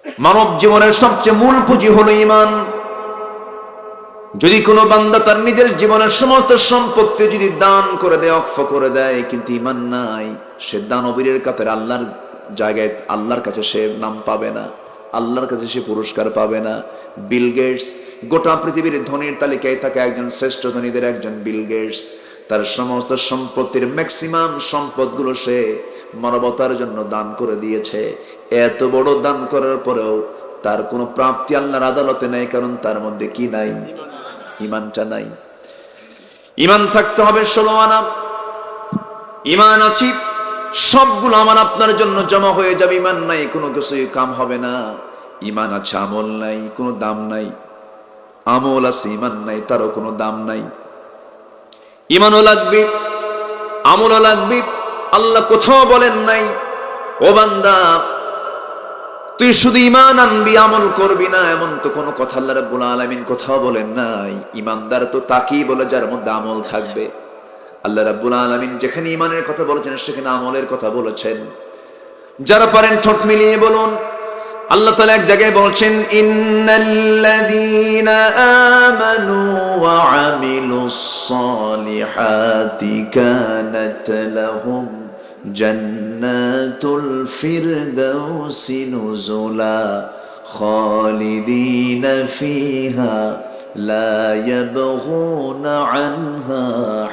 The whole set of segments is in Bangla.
মানব জীবনের সবচেয়ে মূল পুঁজি হলো ঈমান। যদি কোনো বান্দা তার নিজের জীবনের সমস্ত সম্পত্তি যদি দান করে দেয়, অক্ফ করে দেয়, কিন্তু ঈমান নাই, সে দানবীরের কাতারে আল্লাহর জায়গায় আল্লাহর কাছে সে নাম পাবে না, আল্লাহর কাছে সে পুরস্কার পাবে না। বিল গেটস গোটা পৃথিবীর ধনীর তালিকায় থাকে একজন, শ্রেষ্ঠ ধনীদের একজন বিল গেটস। তার সমস্ত সম্পত্তির ম্যাক্সিমাম সম্পদগুলো সে মানবতার জন্য দান করে দিয়েছে। এত বড় দান করার পরেও তার কোনো প্রাপ্তি আল্লাহর আদালতে নাই, কারণ তার মধ্যে কি নাই? ঈমানটা নাই। ঈমান থাকতে হবে 16 আনা। ঈমান আছে, সবগুলো আমার আপনার জন্য জমা হয়ে যাবে। ঈমান নাই, কোনো কিছুই কাম হবে না। ঈমান আছে, আমল নাই, কোনো দাম নাই। আমল আছে, ঈমান নাই, তারও কোনো দাম নাই। ঈমানও লাগবে, আমলও লাগবে। আল্লাহ কোথাও বলেন নাই ও বান্দা তুই শুধু ঈমান আনবি আমল করবি না, এমন তো কোনো কথা আল্লাহ রাব্বুল আলামিন কোথাও বলেন নাই। ঈমানদার তো তাকেই বলে যার মধ্যে আমল থাকবে। আল্লাহ রাব্বুল আলামিন যেখানে ঈমানের কথা বলেছেন সেখানে আমলের কথা বলেছেন। যারা পারেন ঠোঁট মিলিয়ে বলুন। আল্লাহ তাআলা এক জায়গায় বলছেন, ইন্নাল্লাযীনা আমানু ওয়া আমিলুস সালিহাতি কানাত লাহুম জান্নাতুল ফিরদাউসি নুজুলা খালিদিনা ফিহা লা ইয়াবগুনা আনহা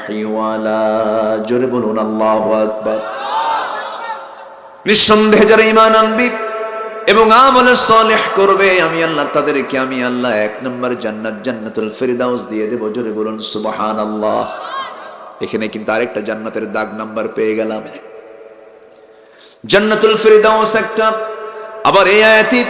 হিওয়ালা। জোরে বলুন আল্লাহু আকবার। নিঃসন্দেহে যারা ঈমান আনবে এবং আমল সালেহ করবে, আমি আল্লাহ তাদেরকে আমি আল্লাহ 1 নম্বর জান্নাত, জান্নাতুল ফিরদাউস দিয়ে দেব। জোরে বলুন সুবহানাল্লাহ। এখানে কিন্তু আরেকটা জান্নাতের দাগ নাম্বার পেয়ে গেলাম। জান্নাতুল ফিরদাউস একটা। আবার এই আয়াতে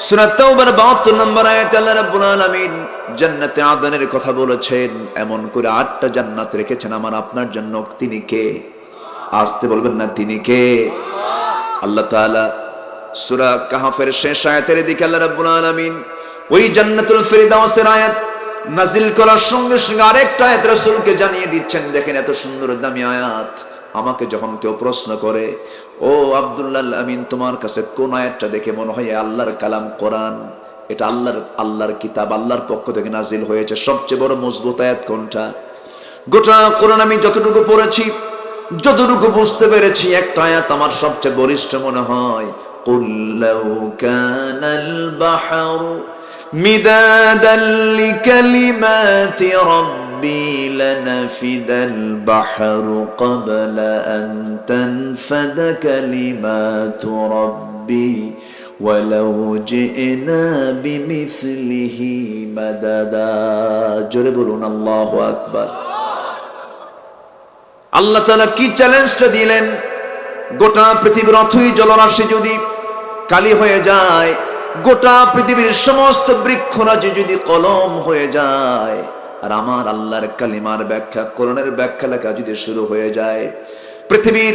সূরা তাওবার 72 নম্বর আয়াতে আল্লাহ রাব্বুল আলামিন জান্নাতে আদনের কথা বলেছেন। এমন করে 8টা জান্নাত রেখেছেন আমার আপনার জন্য। তিনি কে? আসতে বলবেন না, তিনি কে? আল্লাহ তাআলা সূরা কাহফের শেষ আয়াতের দিকে আল্লাহ রাব্বুল আলামিন ওই জান্নাতুল ফিরদাউসের আয়াত নাজিল করার সঙ্গে সঙ্গে আরেকটা আয়াত রাসূলকে জানিয়ে দিচ্ছেন। দেখেন এত সুন্দর দামি আয়াত। আমাকে যখন কেউ প্রশ্ন করে, ও আব্দুল্লাহ আমিন, তোমার কাছে কোন আয়াতটা দেখে মনে হয় আল্লাহর কালাম কোরআন, এটা আল্লাহর কিতাব, আল্লাহর পক্ষ থেকে নাজিল হয়েছে, সবচেয়ে বড় মজবুত আয়াত কোনটা? গোটা কোরআন আমি যতটুকু পড়েছি, যতটুকু বুঝতে পেরেছি, একটা আয়াত আমার সবচেয়ে বলিষ্ঠ মনে হয়। قُلْ لَوْ كَانَ الْبَحْرُ مِدَادًا لِكَلِمَاتِ رَبِّي لَنَفِدَ الْبَحْرُ قَبْلَ أَن تَنفَدَ كَلِمَاتُ رَبِّي وَلَوْ جِئْنَا بِمِثْلِهِ مَدَدًا। জোরে বলুন আল্লাহু আকবার। আল্লাহ তাআলা কি চ্যালেঞ্জটা দিলেন? গোটা পৃথিবীর অথই জলরাশি যদি কালি হয়ে যায়, গোটা পৃথিবীর সমস্ত বৃক্ষরাজি যদি কলম হয়ে যায়, আর আমার আল্লাহর কালিমার ব্যাখ্যা, কোরআনের ব্যাখ্যা লেখা যদি শুরু হয়ে যায়, পৃথিবীর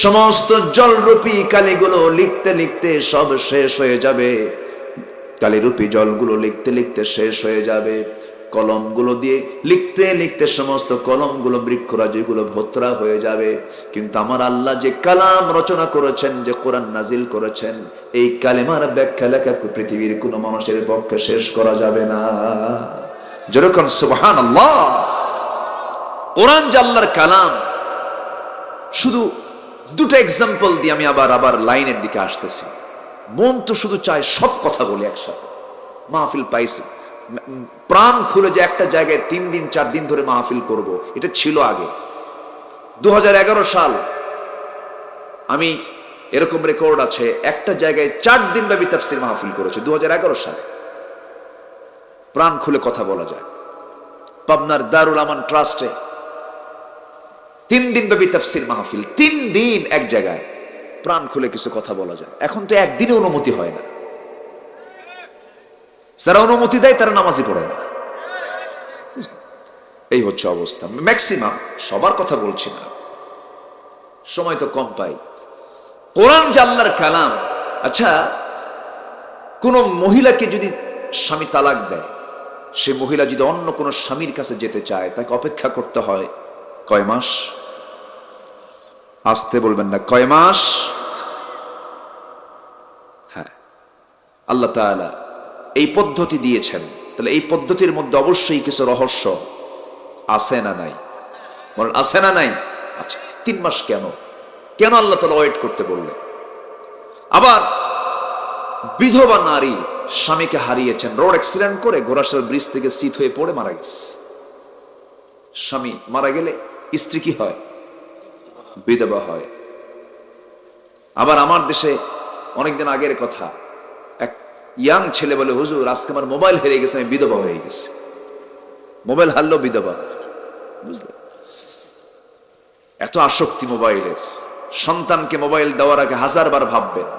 সমস্ত জলরূপী কালিগুলো লিখতে লিখতে সব শেষ হয়ে যাবে। কালিরূপী জলগুলো লিখতে লিখতে শেষ হয়ে যাবে। কলমগুলো দিয়ে লিখতে লিখতে সমস্ত কলমগুলো, বৃক্ষরাজিগুলো ভোতরা হয়ে যাবে। কিন্তু আমার আল্লাহ যে কালাম রচনা করেছেন, যে কোরআন নাজিল করেছেন, এই কালেমার ব্যাখ্যা লেখা পৃথিবীর কোন মানুষের পক্ষে শেষ করা যাবে না। যেরকম সুবহানাল্লাহ। কোরআন যে আল্লাহর কালাম। শুধু দুটো এক্সাম্পল দিয়ে আমি আবার লাইনের দিকে আসতেছি। মন তো শুধু চায় সব কথা বলি একসাথে। মাহফিল পাইছি, প্রাণ খুলে যে একটা জায়গায় 3 দিন 4 দিন ধরে মাহফিল করব, এটা ছিল আগে। 2011 সাল আমি এরকম রেকর্ড আছে, একটা জায়গায় 4 দিন ব্যাপী তাফসীর মাহফিল করেছে 2011 সালে। প্রাণ খুলে কথা বলা যায়। পাবনার দারুল আমান ট্রাস্টে 3 দিন ব্যাপী তাফসীর মাহফিল, 3 দিন এক জায়গায় প্রাণ খুলে কিছু কথা বলা যায়। এখন তো একদিনে অনুমতি হয় না। যারা অনুমতি দেয় তারা নামাজই পড়ে না। এই হচ্ছে অবস্থা ম্যাক্সিমাম। সবার কথা বলছি না, সময় তো কম পাই। কোরআন যে আল্লাহর কালাম। আচ্ছা, কোন মহিলাকে যদি স্বামী তালাক দেয়, সে মহিলা যদি অন্য কোন স্বামীর কাছে যেতে চায়, তাকে অপেক্ষা করতে হয় কয় মাস? আসতে বলবেন না, কয় মাস? হ্যাঁ, আল্লাহ তাআলা এই পদ্ধতি দিয়েছেন, তাহলে এই পদ্ধতির মধ্যে অবশ্যই কিছু রহস্য আছে না নাই? বলেন আছে না নাই? আচ্ছা, 3 মাস কেন কেন আল্লাহ তাআলা ওয়েট করতে বললেন? আবার বিধবা নারী স্বামীকে হারিয়েছেন, রোড অ্যাক্সিডেন্ট করে ঘোড়াশাল ব্রিজ থেকে চিত হয়ে পড়ে মারা গেছে। স্বামী মারা গেলে স্ত্রী কি হয়? বিধবা হয়। আবার আমার দেশে অনেকদিন আগের কথা, এক ইয়াং ছেলে বলে, হুজুর আজকে আমার মোবাইল হেরে গেছে, আমি বিধবা হয়ে গেছি। মোবাইল হারলো, বিধবা। বুঝলেন? এত আসক্তি মোবাইলের। সন্তানকে মোবাইল দেওয়ার আগে 1000 বার ভাববেন।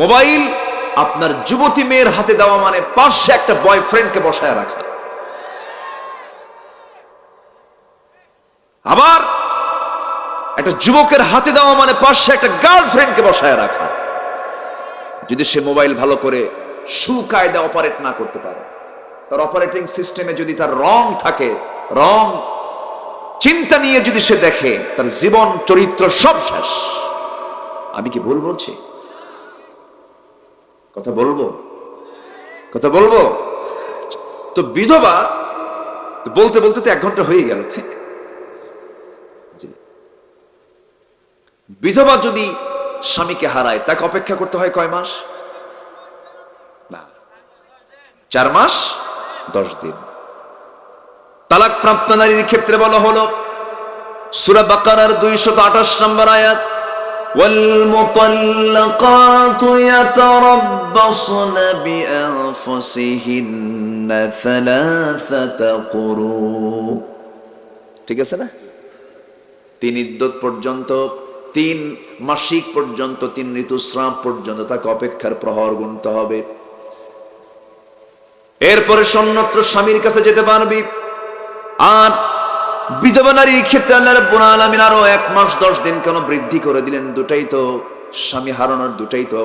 মোবাইল আপনার যুবতী মেয়ের হাতে দেওয়া মানে পাশে একটা বয়ফ্রেন্ডকে বসায় রাখা। আবার একটা যুবকের হাতে দেওয়া মানে পাশে একটা গার্লফ্রেন্ডকে বসায় রাখা। যদি সে মোবাইল ভালো করে সুকায়দা অপারেট না করতে পারে, তার অপারেটিং সিস্টেমে যদি তার রং থাকে, রং চিন্তা নিয়ে যদি সে দেখে, তার জীবন চরিত্র সব শেষ। আমি কি ভুল বলছি? কথা বলবো, কথা বলবো। তো বিধবা বলতে বলতে তো 1 ঘন্টা হয়ে গেল। বিধবা যদি স্বামীকে হারায়, তাকে অপেক্ষা করতে হয় কয় মাস? না, 4 মাস 10 দিন। তালাক প্রাপ্ত নারীর ক্ষেত্রে বলা হলো সূরা বাকারার 228 নম্বর আয়াত, والمطلقات يتربصن بأنفسهن 3 قروء। ঠিক আছে না? 3 ইদ্যত পর্যন্ত, 3 মাসিক পর্যন্ত, 3 ঋতুস্রাব পর্যন্ত তাকে অপেক্ষার প্রহর গুনতে হবে। এরপরে অন্যত্র স্বামীর কাছে যেতে পারবি। আর বিধবা নারীর ক্ষেত্রে আল্লাহ রাব্বুল আলামিন আরো 1 মাস 10 দিন কেন বৃদ্ধি করে দিলেন? দুটাই তো স্বামী হারানোর, দুটাই তো,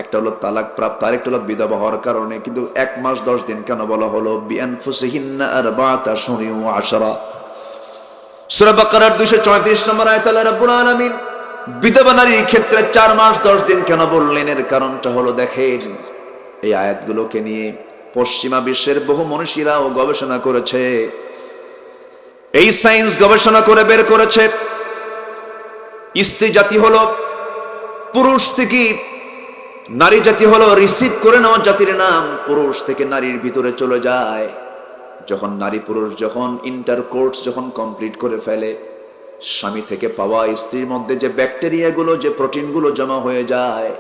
একটা হলো তালাক প্রাপ্ত, আরেকটা হলো বিধবা হওয়ার কারণে। কিন্তু 1 মাস 10 দিন কেন বলা হলো? বিআনফুসিহিন্না 4 আশহুরিন ওয়া 10। সূরা বাকারার 234 নম্বর আয়াত আল্লাহ রাব্বুল আলামিন বিধবা নারীর ক্ষেত্রে 4 মাস 10 দিন কেন বললেন? এর কারণটা হলো, দেখেন এই আয়াতগুলোকে নিয়ে পশ্চিমা বিশ্বের বহু মনীষীরাও গবেষণা করেছে। এই সায়েন্স গবেষণা করে বের করেছে, স্ত্রী জাতি হলো পুরুষ থেকে, নারী জাতি হলো রিসিভ করে নেওয়া জাতির নাম। পুরুষ থেকে নারীর ভিতরে চলে যায়। যখন নারী পুরুষ যখন ইন্টারকোর্স যখন কমপ্লিট করে ফেলে, স্বামী থেকে পাওয়া স্ত্রীর মধ্যে যে ব্যাকটেরিয়াগুলো, যে প্রোটিনগুলো জমা হয়ে যায়,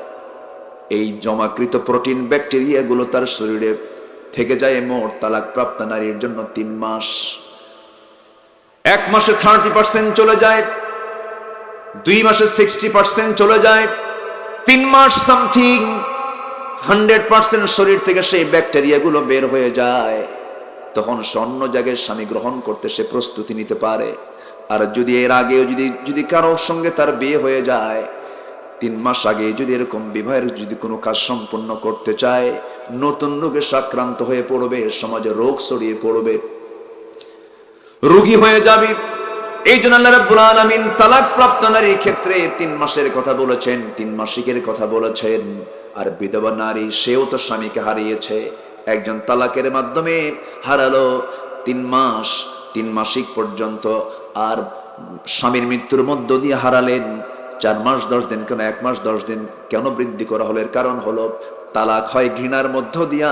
এই জমাকৃত প্রোটিন ব্যাকটেরিয়াগুলো তার শরীরে থেকে যায় মোট তালাক প্রাপ্ত নারীর জন্য 3 মাস। 1 মাসে 30% চলে যায়, 2 মাসে 60% চলে যায়, 3 মাস সামথিং 100% শরীর থেকে সেই ব্যাকটেরিয়াগুলো বের হয়ে যায়। তখন অন্য জায়গায় স্বামী গ্রহণ করতে সে প্রস্তুতি নিতে পারে। আর যদি এর আগেও যদি কারোর সঙ্গে তার বিয়ে হয়ে যায়, 3 মাস আগে যদি এরকম বিবাহের যদি কোনো কাজ সম্পন্ন করতে চায়, নতুন রোগে আক্রান্ত হয়ে পড়বে, সমাজে রোগ ছড়িয়ে পড়বে, রোগী হয়ে যাবে। এই জন্য আল্লাহ রাব্বুল আলামিন তালাক প্রাপ্ত নারীর ক্ষেত্রে 3 মাসের কথা বলেছেন, 3 মাসিকের কথা বলেছেন। আর বিধবা নারী, সেও তো স্বামীকে হারিয়েছে, একজন তালাকের মাধ্যমে হারালো 3 মাস, 3 মাসিক পর্যন্ত। আর স্বামীর মৃত্যুর মধ্য দিয়ে হারালেন 4 মাস 10 দিন। কেন 1 মাস 10 দিন কেন বৃদ্ধি করা হলো? এর কারণ হলো তালাক হয় ঘৃণার মধ্য দিয়া,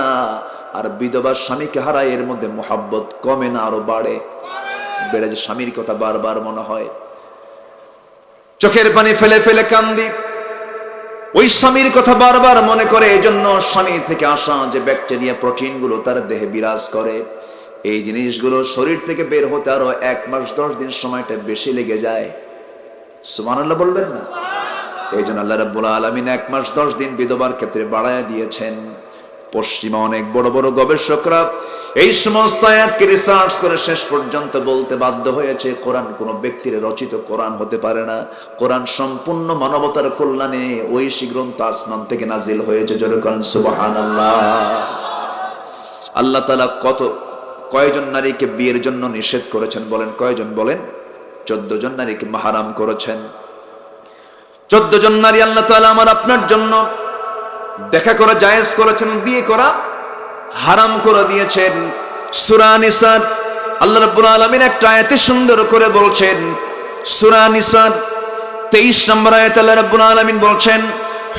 আর বিধবা স্বামীকে হারায় এর মধ্যে মোহাব্বত কমে না, আরো বাড়ে। বেড়ে যে স্বামীর কথা বারবার মনে হয়, চোখের পানি ফেলে ফেলে কান্দি, ওই স্বামীর কথা বারবার মনে করে। এই জন্য স্বামী থেকে আসা যে ব্যাকটেরিয়া, প্রোটিনগুলো তার দেহে বিরাজ করে, এই জিনিসগুলো শরীর থেকে বের হতে আরো 1 মাস 10 দিন সময়টা বেশি লেগে যায়। সুবহানাল্লাহ বলবেন না? এই জন্য আল্লাহ রাব্বুল আলামিন 1 মাস 10 দিন বিধবার ক্ষেত্রে বাড়ায় দিয়েছেন। পশ্চিমা অনেক বড় বড় গবেষকরা এই সমস্ত আয়াতকে রিসার্চ করে শেষ পর্যন্ত বলতে বাধ্য হয়েছে, কোরআন কোনো ব্যক্তির রচিত কোরআন হতে পারে না। কোরআন সম্পূর্ণ মানবতার কল্যাণে ঐশী গ্রন্থ, আসমান থেকে নাজিল হয়েছে। জোরে বলেন সুবহানাল্লাহ। আল্লাহ তাআলা কয়জন নারীকে বিয়ের জন্য নিষেধ করেছেন বলেন? কয়জন বলেন? 14 জন নারীকে মাহারাম করেছেন। 14 জন নারী আল্লাহ তাআলা আমার আপনার জন্য দেখা করা জায়েজ করেছেন, বিয়ে করা হারাম করে দিয়েছেন। সূরা নিসার আল্লাহ রাব্বুল আলামিন একটা আয়াতে সুন্দর করে বলছেন, সূরা নিসার 23 নম্বর আয়াতে আল্লাহ রাব্বুল আলামিন বলছেন,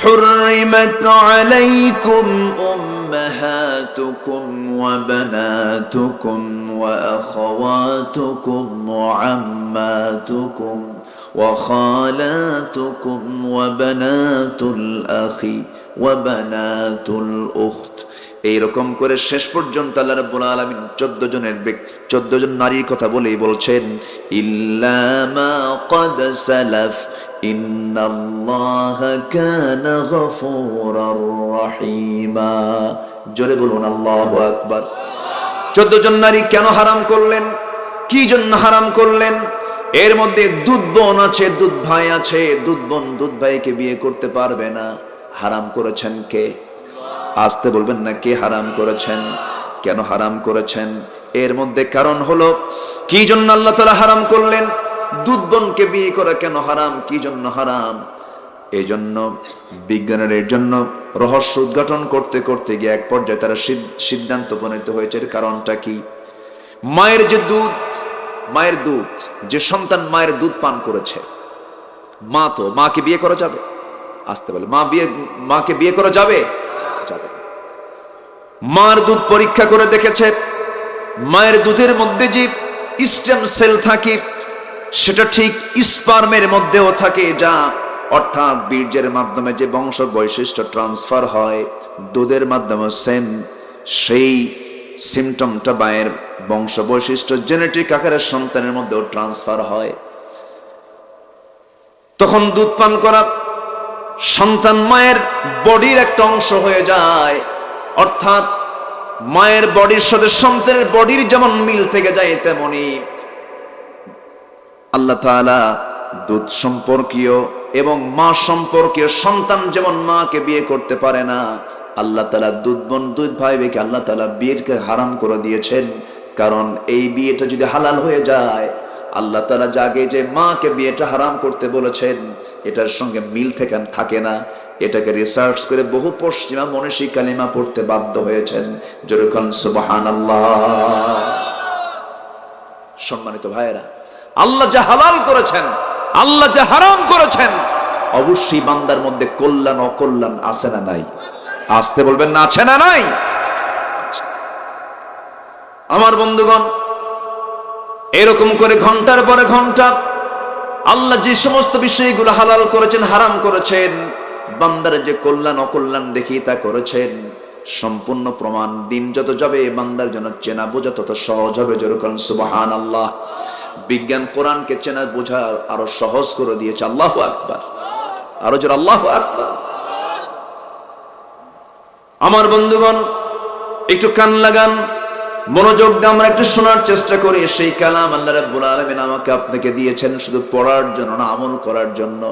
حرمت عليكم أمهاتكم وبناتكم وأخواتكم وعماتكم وخالاتكم وبنات الأخ وبنات الأخت। এইরকম করে শেষ পর্যন্ত আল্লাহ রাব্বুল আলামিন 14 জন নারীর কথা বলেই বলছেন, ইল্লা মা ক্বাদ সালাফ ইন্নাল্লাহা কানা গফুরার রহিমা। জোরে বলুন আল্লাহু আকবার। 14 জন নারী কেন হারাম করলেন? কি জন্য হারাম করলেন? এর মধ্যে দুধ বোন আছে, দুধ ভাই আছে। দুধ বোন দুধ ভাইকে বিয়ে করতে পারবে না। হারাম করেছেন কে? আসতে বলবেন না, কে হারাম করেছেন? কেন হারাম করেছেন? এর মধ্যে কারণ হলো, কি জন্য আল্লাহ তাআলা হারাম করলেন? দুধ বোনকে বিয়ে করা কেন হারাম? কি জন্য হারাম? এই জন্য বিজ্ঞানের এর জন্য রহস্য উদ্ঘাটন করতে করতে গিয়ে এক পর্যায়ে তারা সিদ্ধান্ত উপনীত হয়েছে। এর কারণটা কি? মায়ের যে দুধ, মায়ের দুধ, যে সন্তান মায়ের দুধ পান করেছে, মাকে বিয়ে করা যাবে? আসতে বলে, মাকে বিয়ে করা যাবে? যাবে। মার দুধ পরীক্ষা করে দেখেছে, মায়ের দুধের মধ্যে যে স্টেম সেল থাকে সেটা ঠিক স্পার্মের মধ্যেও থাকে, যা অর্থাৎ বীর্যের মাধ্যমে যে বংশ বৈশিষ্ট্য ট্রান্সফার হয়, দুধের মাধ্যমে সেম সেই সিমটমটা মায়ের বংশ বৈশিষ্ট্য জেনেটিক আকারে সন্তানের মধ্যেও ট্রান্সফার হয়। তখন দুধ পান করা সন্তান মায়ের বডির একটা অংশ হয়ে যায়। অর্থাৎ মায়ের বডির সাথে সন্তানের বডির যেমন মিল থেকে যায়, তেমনি আল্লাহ তাআলা দুধ সম্পর্কীয় এবং মা সম্পর্কীয় সন্তান যেমন মাকে বিয়ে করতে পারে না, আল্লাহ তাআলা দুধ বোন দুধ ভাই বোনকে আল্লাহ তাআলা বিয়েকে হারাম করে দিয়েছেন। কারণ এই বিয়েটা যদি হালাল হয়ে যায়, আল্লাহ তাআলা জাগে যে মাকে বিয়েটা হারাম করতে বলেছেন, এটার সঙ্গে মিল থাকে না। এটাকে রিসার্চ করে বহু পশ্চিমা মনীষী কালিমা পড়তে বাধ্য হয়েছেন। যেরকম সুবহানাল্লাহ। সম্মানিত ভাইয়েরা, আল্লাহ যা হালাল করেছেন, আল্লাহ যা হারাম করেছেন, অবশ্যই বান্দার মধ্যে কল্যাণ অকল্যাণ আছে না নাই? আসতে বলবেন না, আছে না নাই? আমার বন্ধুগণ, এরকম করে ঘন্টার পরে ঘন্টা আল্লাহ যে সমস্ত বিষয়গুলো হালাল করেছেন, হারাম করেছেন, বান্দার যে কল্যাণ অকল্যাণ দেখি তা করেছেন, সম্পূর্ণ প্রমাণ। দিন যত যাবে বান্দার জন্য চেনা বোঝা তত সহজ হবে। যেরকম সুবহানাল্লাহ। বিজ্ঞান কোরআনকে চেনা বোঝা আরো সহজ করে দিয়েছে। আল্লাহু আকবার। আরো জোরে আল্লাহু আকবার। আমার বন্ধুগণ, একটু কান লাগান, মনোযোগ দিয়ে আমরা একটু শোনার চেষ্টা করি। সেই কালাম আল্লাহ রাব্বুল আলামিন আমাকে আপনাকে দিয়েছেন শুধু পড়ার জন্য না, আমল করার জন্য।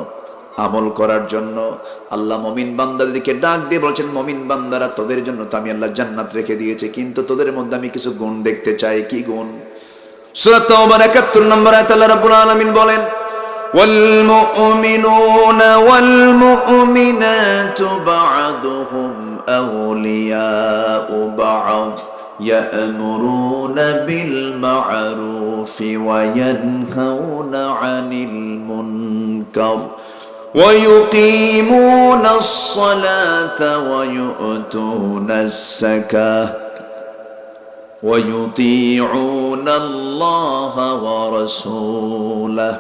আমল করার জন্য আল্লাহ মুমিন বান্দাদেরকে ডাক দিয়ে বলছেন, মুমিন বান্দারা, তোদের জন্য তো আমি আল্লাহ জান্নাত রেখে দিয়েছি, কিন্তু তোদের মধ্যে আমি কিছু গুণ দেখতে চাই। কি গুণ? সূরা তাওবার ৭১ নম্বর আয়াতে আল্লাহ রাব্বুল আলামিন বলেন, ওয়াল মুমিনুনা ওয়াল মুমিনাতু বা'দুহুম আউলিয়াউ বা'দ يأمرون بالمعروف وينهون عن المنكر ويقيمون الصلاة ويؤتون الزكاة ويطيعون الله ورسوله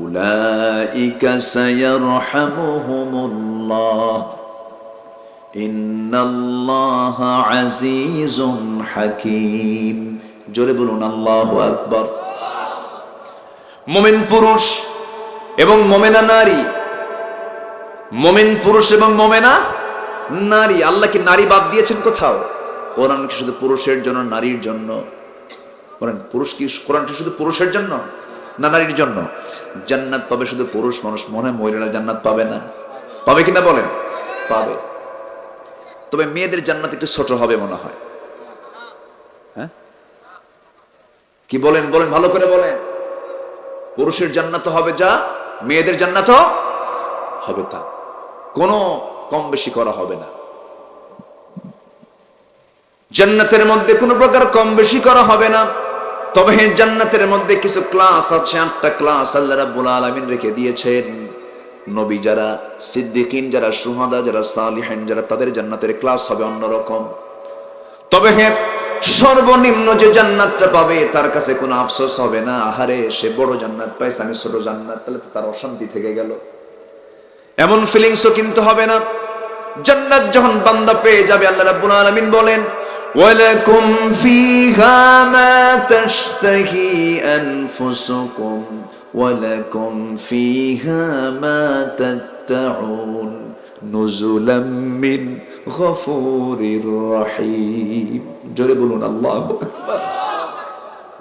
أولئك سيرحمهم الله ইন্নাল্লাহা আজিজুন হাকীম। জোরে বলুন আল্লাহু আকবার। মুমিন পুরুষ এবং মুমিনা নারী, মুমিন পুরুষ এবং মুমিনা নারী। আল্লাহ কি নারী বাদ দিয়েছেন কোথাও? কোরআন কি শুধু পুরুষের জন্য, নারীর জন্য? কোরআন কি শুধু পুরুষের জন্য না নারীর জন্য? জান্নাত পাবে শুধু পুরুষ মানুষ, মনে হয় মহিলারা জান্নাত পাবে না? পাবে কিনা বলেন? পাবে। তবে মেয়েদের জান্নাত একটু ছোট হবে মনে হয়। হ্যাঁ, কি বলেন? বলেন, ভালো করে বলেন। পুরুষের জান্নাত হবে যা, মেয়েদের জান্নাত হবে তা। কোনো কম বেশি করা হবে না। জান্নাতের মধ্যে কোনো প্রকার কম বেশি করা হবে না। তবে জান্নাতের মধ্যে কিছু ক্লাস আছে, 8টা ক্লাস আল্লাহ রাব্বুল আলামিন রেখে দিয়েছেন। নবী যারা, সিদ্দিকিন যারা, শুহাদা যারা, সালিহিন যারা, তাদের জান্নাতের ক্লাস হবে অন্যরকম। তবে হ্যাঁ, সর্বনিম্ন যে জান্নাতটা পাবে তার কাছে কোনো আফসোস হবে না, আহারে সে বড় জান্নাত পাইছে, আমি ছোট জান্নাত, তাহলে তো তার অশান্তি থেকে গেল, এমন ফিলিংসও কিন্তু হবে না। জান্নাত যখন বান্দা পেয়ে যাবে, আল্লাহ রাব্বুল আলামিন বলেন, ওয়ালাকুম ফিহা মা তাশতাহি আনফুসুকুম ওয়ালাকুম ফিহা মা তাদউন নুজুলাম মিন গফুরির রহিম। জোরে বলুন আল্লাহু আকবার।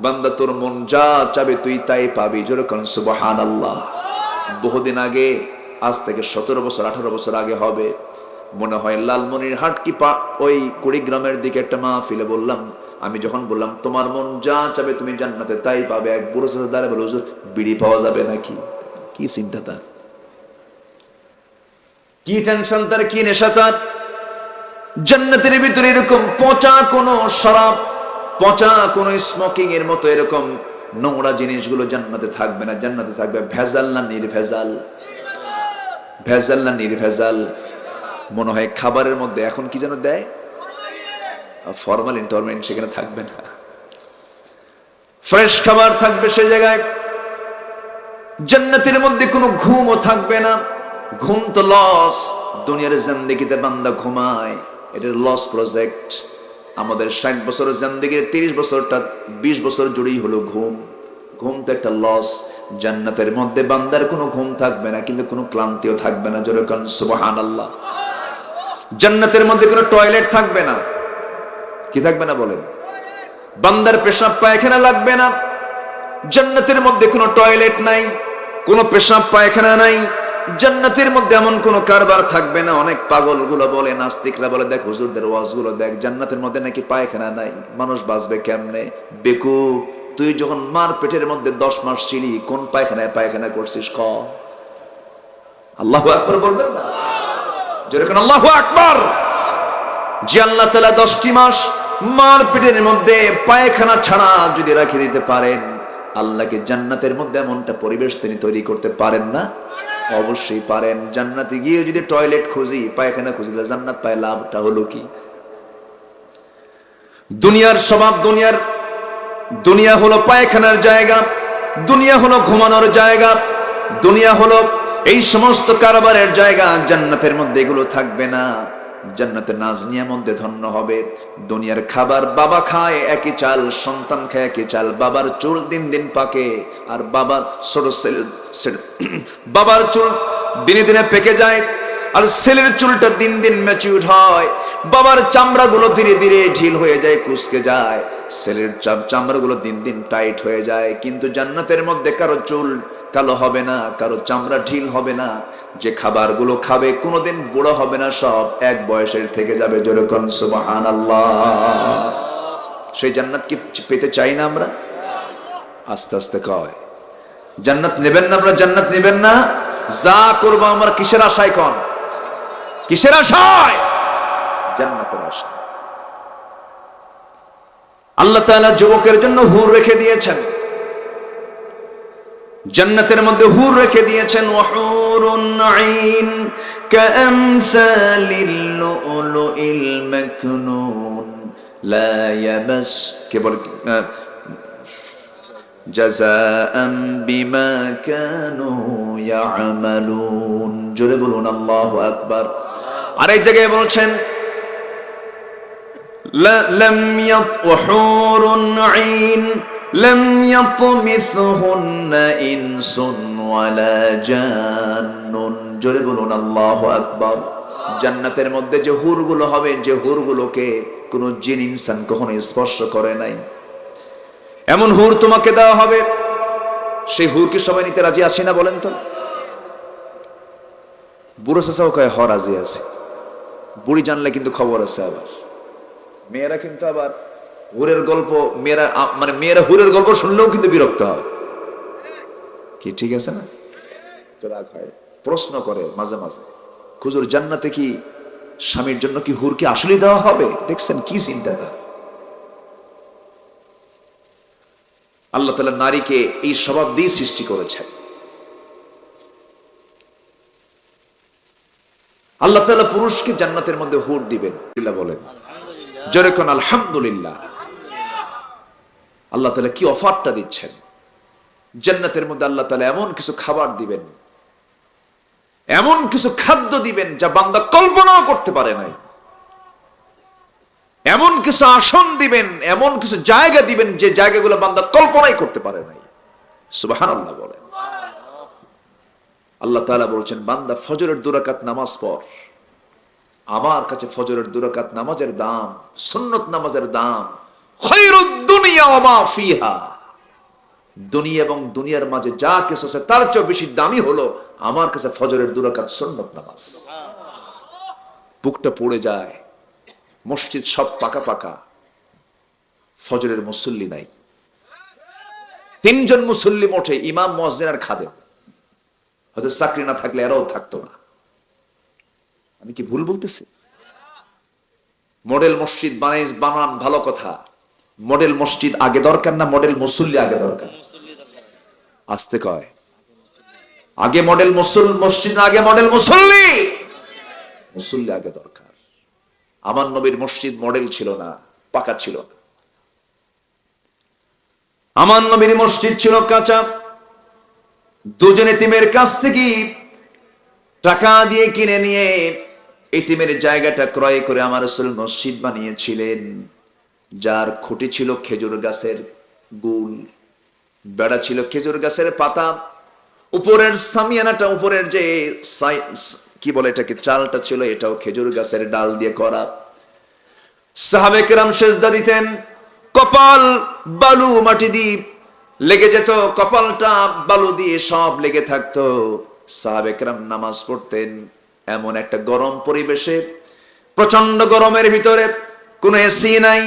বান্দা তোর মন যা চাবে তুই তাই পাবি, জোরে কোন সুবহানাল্লাহ। বহুদিন আগে, আজ থেকে 17 বছর 18 বছর আগে হবে মনে হয়, লালমনিরহাট কি ওই কুড়িগ্রামের দিকে একটা মাহফিলে বললাম, আমি যখন বললাম তোমার মন যা চাবে তুমি জান্নাতে তাই পাবে, এক বুড়ো ছেলে দাঁড়িয়ে বলে, হুজুর বিড়ি পাওয়া যাবে নাকি? কি চিন্তা তার, কি টেনশন তার, কি নেশা তার। জান্নাতের ভিতরে এরকম পচা কোনো শরাব, পচা কোনো স্মোকিং এর মতো এরকম নোংরা জিনিসগুলো জান্নাতে থাকবে না। জান্নাতে থাকবে ভেজাল না নির্ভেজাল, ভেজাল না নির্ভেজাল। মনে হয় খাবারের মধ্যে এখন কি যেন দেয়, ফরমালিন টরমালিন সেখানে থাকবে না, ফ্রেশ খাবার থাকবে সেই জায়গায়। জান্নাতের মধ্যে কোনো ঘুমও থাকবে না। ঘুম তো লস, দুনিয়ার জিন্দেগিতে বান্দা ঘুমায়, এটা লস প্রজেক্ট। আমাদের 60 বছরের জিন্দেগির 30 বছরটা 20 বছর জুড়েই হলো ঘুম। ঘুম তো একটা লস। জান্নাতের মধ্যে বান্দার কোনো ঘুম থাকবে না, কিন্তু কোনো ক্লান্তিও থাকবে না, জোরে কোন সুবহানাল্লাহ। জান্নাতের মধ্যে কোনো টয়লেট থাকবে না, কি থাকবে না বলেন? বান্দার পেশাব পায়খানা লাগবে না। জান্নাতের মধ্যে কোনো টয়লেট নাই, কোনো পেশাব পায়খানা নাই। জান্নাতের মধ্যে এমন কোনো কারবার থাকবে না। অনেক পাগলগুলো বলে, নাস্তিকরা বলে, দেখ হুজুরদের ওয়াজগুলো দেখ, জান্নাতের মধ্যে নাকি পায়খানা নাই, মানুষ বাঁচবে কেমনে? বেকুব, তুই যখন মার পেটের মধ্যে 10 মাস ছিলি, কোন পায়খানায় পায়খানা করছিস? ক আল্লাহু আকবার বলবেন না? যেরকম আল্লাহু আকবার। যে আল্লাহ তাআলা 10টি মাস মার পেটের মধ্যে পায়খানা ছাড়া যদি রাখে দিতে পারেন, আল্লাহকে জান্নাতের মধ্যে এমনটা পরিবেশ তিনি তৈরি করতে পারেন না? অবশ্যই পারেন। জান্নাতে গিয়ে যদি টয়লেট খুঁজি, পায়খানা খুঁজি, জান্নাত পায় লাভটা হলো কি? দুনিয়ার স্বভাব, দুনিয়া হলো পায়খানার জায়গা, দুনিয়া হলো ঘুমানোর জায়গা, দুনিয়া হলো এই সমস্ত কারবারের জায়গা। জান্নাতের মধ্যে এগুলো থাকবে না। জান্নাতের নাজ নিয়ামতে ধন্য হবে। দুনিয়ার খাবার বাবা খায় একই চাল, সন্তান খায় একই চাল, বাবার চুল দিন দিন পাকে, আর বাবার বাবার চুল দিনে দিনে পেকে যায়, আর ছেলের চুলটা দিন দিন ম্যাচিউর হয়। বাবার চামড়াগুলো ধীরে ধীরে ঢিল হয়ে যায়, কুচকে যায়, ছেলের চামড়াগুলো দিন দিন টাইট হয়ে যায়। কিন্তু জান্নাতের মধ্যে কারো চুল কালো হবে না, কারো চামড়া ঢিল হবে না। যে খাবারগুলো খাবে কোনোদিন বুড়ো হবে না, সব এক বয়সের থেকে যাবে। জোরে কোন সুবহানাল্লাহ। সেই জান্নাত কি পেতে চাই না আমরা? আস্তে আস্তে কয় জান্নাত নেবেন না আপনারা? জান্নাত নেবেন না? যা করবো আমরা কিসের আশায়? কোন কিসের আশায়? জান্নাতের আশায়। আল্লাহ তাআলা যুবকের জন্য হুর রেখে দিয়েছেন, জান্নাতের মধ্যে হুর রেখে দিয়েছেন। ওয়াহুরুন আইন কামসালিল লুলুইল মাকনুন লা ইয়ামাস, কেবল জাযাআম বিমা কানু ইয়ামালুন। জোরে বলুন আল্লাহু আকবার। আরেক জায়গায় বলছেন লাম ওয়াহুরুন আইন লাম ইয়াতমিসহুন্না ইনসুন ওয়ালা জান্নুন। জোরে বলুন আল্লাহু আকবার। জান্নাতের মধ্যে যে হুরগুলো হবে, যে হুরগুলোকে কোন জিন ইনসান কখনো স্পর্শ করে নাই, এমন হুর তোমাকে দেওয়া হবে। সেই হুরকে সবাই নিতে রাজি আছে না বলেন তো? বুড়ো চাচাও কয় হ রাজি আছে, বুড়ি জানলে কিন্তু খবর আছে। আবার মেয়েরা কিন্তু আবার হুরের গল্প, মেয়েরা হুরের গল্প শুনলেও কিন্তু বিরক্ত হয়। কি ঠিক আছে না? প্রশ্ন করে মাঝে মাঝে, হুজুর জান্নাতে কি স্বামীর জন্য কি হুরকে আসলে দেওয়া হবে? দেখছেন কি চিন্তা। আল্লাহ তাআলা নারীকে এই স্বভাব দিয়ে সৃষ্টি করেছেন। আল্লাহ তাআলা পুরুষকে জান্নাতের মধ্যে হুর দিবেন, বলেন জোরে কোন আলহামদুলিল্লাহ। আল্লাহ তাআলা কি অফারটা দিচ্ছেন, জান্নাতের মধ্যে আল্লাহ তাআলা এমন কিছু খাবার দিবেন, এমন কিছু খাদ্য দিবেন যা বান্দা কল্পনাও করতে পারে নাই, এমন কিছু আসন দিবেন, এমন কিছু জায়গা দিবেন যে জায়গাগুলো বান্দা কল্পনাই করতে পারে নাই। সুবহানাল্লাহ বলেন। আল্লাহ তাআলা বলছেন, বান্দা ফজরের 2 রাকাত নামাজ পড়, আমার কাছে ফজরের 2 রাকাত নামাজের দাম, সুন্নত নামাজের দাম খায়রুদ দুনিয়া ওয়া মা ফিহা, দুনিয়া এবং দুনিয়ার মাঝে যা কিছু আছে তার চেয়ে বেশি দামি হলো আমার কাছে ফজরের 2 রাকাত সুন্নত নামাজ। বুকটা পড়ে যায়, মসজিদ সব পাকা পাকা, ফজরের মুসল্লি নাই, 3 জন মুসল্লি মোটে, ইমাম মুয়াজ্জিন আর খাদেম। হয়তো চাকরি না থাকলে এরাও থাকতো না। আমি কি ভুল বলতেছি? মডেল মসজিদ বানান ভালো কথা, মডেল মসজিদ আগে দরকার না মডেল মুসল্লি আগে দরকার? আসতে কয় আগে মডেল মসজিদ না আগে মডেল মুসল্লি? মুসল্লি আগে দরকার। আমার নবীর মসজিদ মডেল ছিল না, পাকা ছিল না। আমার নবীর মসজিদ ছিল কাঁচা। 2 জন এতিমের কাছ থেকে টাকা দিয়ে কিনে নিয়ে এতিমের জায়গাটা ক্রয় করে আমার রাসূল মসজিদ বানিয়েছিলেন, যার খুঁটি ছিল খেজুর গাছের গুল, বেড়া ছিল খেজুর গাছের পাতা, উপরের সামিয়ানাটা, উপরের যে কি বলে এটাকে, চালটা ছিল এটাও খেজুর গাছের ডাল দিয়ে করা। সাহাবে কেরাম সেজদা দিতেন, কপাল বালু মাটি দিয়ে লেগে যেত, কপালটা বালু দিয়ে সব লেগে থাকতো। সাহাবে কেরাম নামাজ পড়তেন এমন একটা গরম পরিবেশে, প্রচন্ড গরমের ভিতরে, কোনো এসি নাই,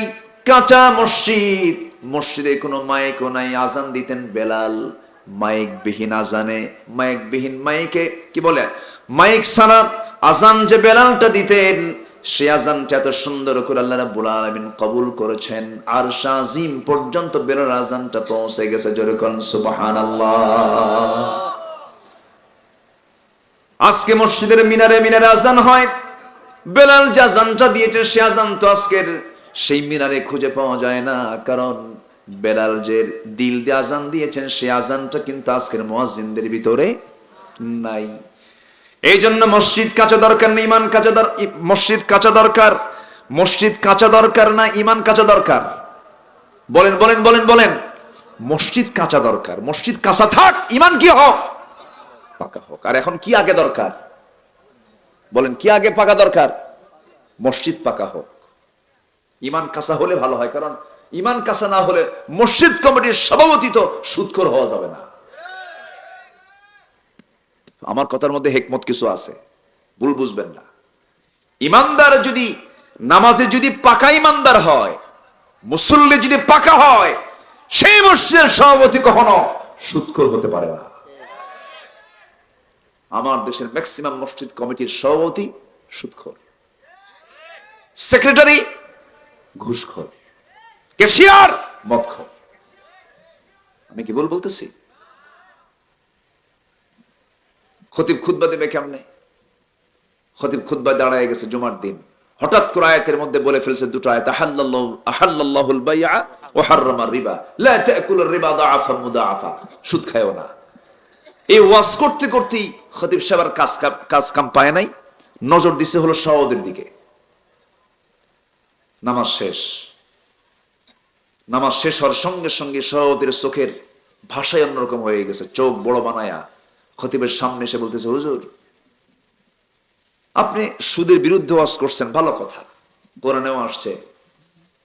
কাঁচা মসজিদ, মসজিদে কোনো মাইকও নাই। আজান দিতেন বেলাল, মাইক বিহীন আজানে, মাইক বিহীন মাইকে কি বলে, মাইক ছাড়া আজান যে বেলালটা দিতেন, সে আজানটা এত সুন্দর করে আল্লাহ রাব্বুল আলামিন কবুল করেছেন, আরশ আজিম পর্যন্ত বেলাল আজানটা পৌঁছে গেছে। জোরে কোন সুবহানাল্লাহ। আজকে মসজিদের মিনারে মিনারে আজান হয়, বেলাল যে আজানটা দিয়েছে সে আজান তো আজকের সেই মিনারে খুঁজে পাওয়া যায় না, কারণ বেলাল যে দিল দিয়ে আজান দিয়েছেন সে আজানটা কিন্তু আজকের মুয়াজ্জিনদের ভিতরে নাই। এই জন্য মসজিদ কাঁচা দরকার না ইমান কাঁচা মসজিদ কাঁচা দরকার, মসজিদ কাঁচা দরকার না ইমান কাঁচা দরকার? বলেন বলেন বলেন বলেন। মসজিদ কাঁচা দরকার, মসজিদ কাঁচা থাক, ইমান কি হোক, পাকা হোক। আর এখন কি আগে দরকার বলেন, কি আগে পাকা দরকার? মসজিদ পাকা হোক, ইমান কাঁচা হলে ভালো হয়। কারণ ইমান কাঁচা না হলে মসজিদ কমিটির সভাপতি তো সুদখোর হওয়া যাবে না। আমার কথার মধ্যে হিকমত কিছু আছে, ভুল বুঝবেন না। ইমানদার যদি নামাজে যদি পাকা ইমানদার হয়, মুসল্লি যদি পাকা হয়, সেই মসজিদের সভাপতি কখনো সুদখোর হতে পারে না। আমার দেশের ম্যাক্সিমাম মসজিদ কমিটির সভাপতি সুদখোর, সেক্রেটারি ঘুষখোর, ক্যাশিয়ার মদখোর। আমি কি ভুল বলতেছি? খতিব খুতবা দেবে কেমনে? খতিব খুতবা দাঁড়ায় গেছে জুমার দিন, হঠাৎ করে আয়াতের মধ্যে বলে ফেলছে 2টা আয়াত, আহাল্লাল্লাহুল বাইআ ওয়া হাররামার রিবা লা তাকুলুর রিবা দাআফা মুদাআফা, সুদ খায়ও না। এই ওয়াজ করতে করতেই খতিব সাহেবের কাজ কাম পায় নাই, নজর দিছে হলো সওয়াদের দিকে। নামাজ শেষ হওয়ার সঙ্গে সঙ্গে সওয়াদের চোখের ভাষায় অন্যরকম হয়ে গেছে, চোখ বড় বানায়া খতিবের সামনে এসে বলতেছে, হুজুর আপনি সুদের বিরুদ্ধে ওয়াজ করছেন, ভালো কথা, কোরআনেও আসছে,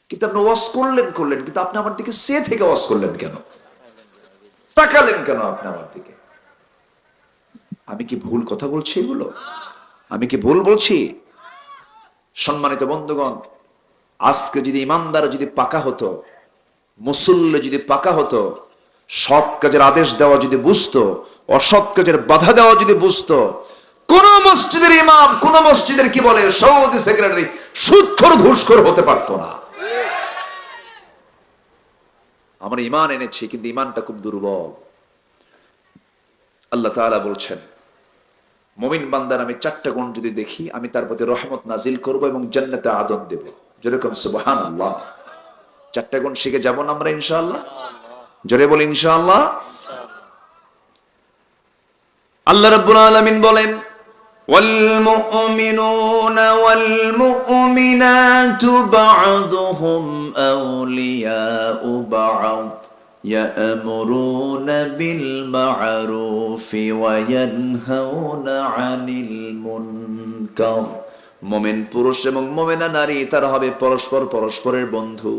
কিন্তু আপনি ওয়াজ করলেন কিন্তু আপনি আমার দিকে সে থেকে ওয়াজ করলেন কেন, তাকালেন কেন আপনি আমার দিকে? আমি কি ভুল কথা বলছি? এগুলো আমি কি ভুল বলছি? সম্মানিত বন্ধুগণ, আজকে যদি ইমানদার যদি পাকা হতো, মুসল্লি যদি পাকা হতো, সৎ কাজের আদেশ দেওয়া যদি বুঝতো, অসৎ কাজের বাধা দেওয়া যদি বুঝতো, কোন মসজিদের ইমাম, কোন মসজিদের কি বলে সভাপতি, সেক্রেটারি সুদখোর ঘুষখোর হতে পারতো না। আমরা ঈমান এনেছি কিন্তু ঈমানটা খুব দুর্বল। আল্লাহ তাআলা বলছেন মুমিন বান্দার আমি 4টা গুণ যদি দেখি আমি তার প্রতি রহমত নাজিল করব এবং জান্নাতে আদর দেব। যেরকম সুবহানাল্লাহ। 4টা গুণ শিখে যাব না আমরা ইনশাআল্লাহ? জোরে বলি ইনশাআল্লাহ। আল্লাহ রাব্বুল আলামিন বলেন والمؤمنون والمؤمنات بعضهم أولياء بعض يأمرون بالمعروف وينهون عن المنكر মুমিন পুরুষ এবং মুমিনা নারী তারা হবে পরস্পর পরস্পরের বন্ধু।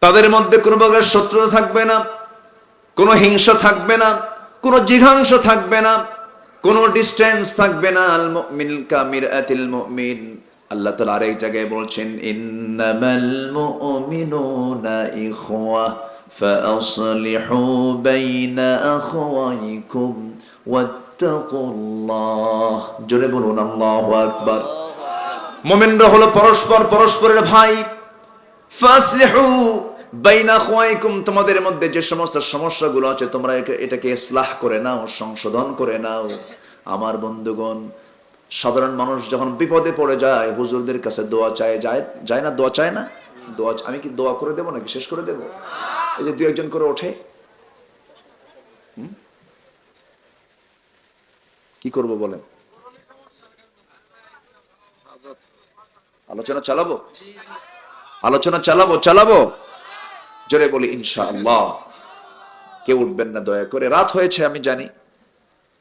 তাদের মধ্যে কোনো প্রকার শত্রুতা থাকবে না, কোনো হিংসা থাকবে না, কোনো জিঘাংসা থাকবে না, কোনো ডিসটেন্স থাকবে না। আল মুমিন কামিরাতিল মুমিন। আল্লাহ তাআলা আরেক জায়গায় বলছেন ইন্নামাল মুমিনুনা ইখওয়া ফাআসলিহু বাইনা আখওয়াইকুম ওয়াত্তাকুল্লাহ। জোরে বলুন আল্লাহু আকবার। মুমিনরা হলো পরস্পর পরস্পরের ভাই। ফাসলিহু বাইনা আখওয়াইকুম, তোমাদের মধ্যে যে সমস্ত সমস্যাগুলো আছে তোমরা এটাকে ইসলাহ করে নাও, সংশোধন করে নাও। আমার বন্ধুগণ, সাধারণ মানুষ যখন বিপদে পড়ে যায় হুজুরদের কাছে দোয়া চায়, যায় না? দোয়া চায় না? দোয়া আমি কি দোয়া করে দেবো নাকি শেষ করে দেব? এই যে 2-1 করে ওঠে, কি করব বলেন? আলোচনা চালাবো? আলোচনা চালাবো? জোরে বলি ইনশাআল্লাহ। কেউ উঠবেন না দয়া করে। রাত হয়েছে আমি জানি,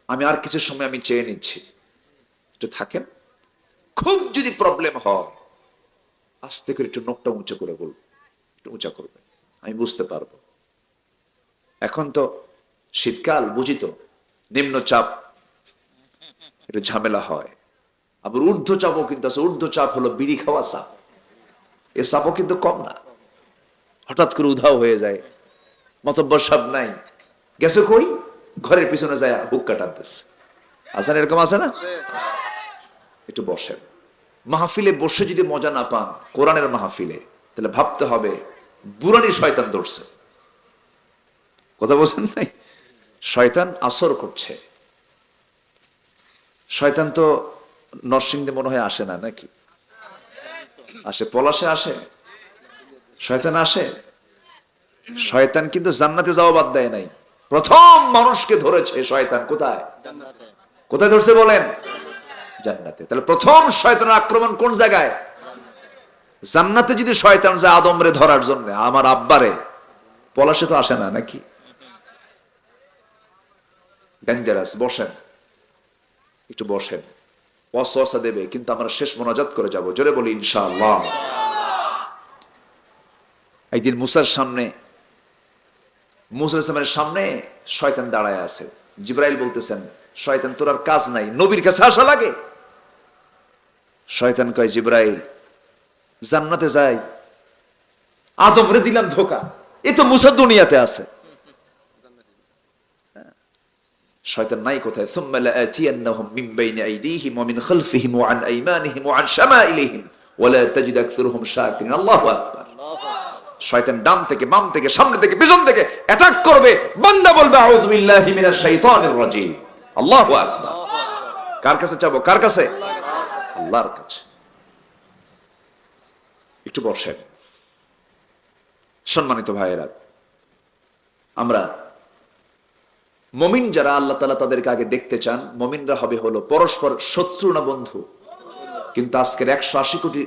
আমি আর কিছু সময় আমি চেয়ে নিচ্ছি, একটু থাকেন। খুব যদি প্রবলেম হয় আস্তে করে একটু নখটা উঁচু করে বলবো, একটু উঁচা করবে, আমি বুঝতে পারবো। এখন তো শীতকাল, বুঝি তো, নিম্নচাপ একটু ঝামেলা হয়। আবার ঊর্ধ্বচাপও কিন্তু আছে। ঊর্ধ্বচাপ হলো বিড়ি খাওয়া চাপ। এ চাপও কিন্তু কম না, হঠাৎ করে উধাও হয়ে যায়। মতব্বর সব নাই, গেছে কই? ঘরের পিছনে যায় হুক্কা টানতেছে। আছেন এরকম? আছে না? একটু বসেন। মাহফিলে বসে যদি মজা না পান, কোরআনের মাহফিলে, তাহলে ভাবতে হবে বুরানি শয়তান ধরছে। কথা বলছেন নাই? শয়তান আসর করছে। শয়তান তো নরসিংদে মনে হয় আসে না নাকি? আসে, পলাশে আসে, শয়তান আসে। শয়তান কিন্তু জান্নাতে যাওয়া বাদ দেয় নাই। প্রথম মানুষকে ধরেছে শয়তান কোথায়? কোথায় ধরছে বলেন? জান্নাতে। তাহলে প্রথম শয়তানের আক্রমণ কোন জায়গায়? জান্নাতে। যদি শয়তান যায় আদমরে ধরার জন্য, আমার আব্বারে, পলাশে তো আসে না নাকি? ডেঞ্জারাস। বসেন, একটু বসেন। ওয়াসওয়াসা দেবে, কিন্তু আমরা শেষ মোনাজাত করে যাব। জোরে বলি ইনশাআল্লাহ। একদিন মুসার সামনে, মুসা আলাইহিস সালামের সামনে শয়তান দাঁড়ায় আছে। জিবরাইল বলতেছেন, শয়তান তোর আর কাজ নাই, নবীর কাছে আসা লাগে? শয়তান কয়, জিবরাইল জান্নাতে যাই, আদমরে দিলাম ধোকা, এ তো মুসা দুনিয়াতে আছে। শয়তান নাই কোথায়? সুম্মা লাআতিয়ান্নাহুম মিন বাইনি আইদিহিম ওয়া মিন খালফিহিম ওয়া আন আইমানিহিম ওয়া আন শামাইলিহিম ওয়া লা তাজিদু আকসারুহুম শাকিরিন। আল্লাহু আকবার। শয়তান ডান থেকে, বাম থেকে, সামনে থেকে, পিছন থেকে অ্যাটাক করবে। বান্দা বলবে আউযু বিল্লাহি মিনাশ শাইতানির রাজীম। আল্লাহু আকবার। কার কাছে যাবো? কার কাছে? আল্লাহর কাছে। একটু বসেন। সম্মানিত ভাইয়েরা, আমরা মুমিন যারা, আল্লাহ তাআলা তাদেরকে আগে দেখতে চান। মুমিনরা হবে হলো পরস্পর শত্রু না বন্ধু। কিন্তু আজকের 180 কোটি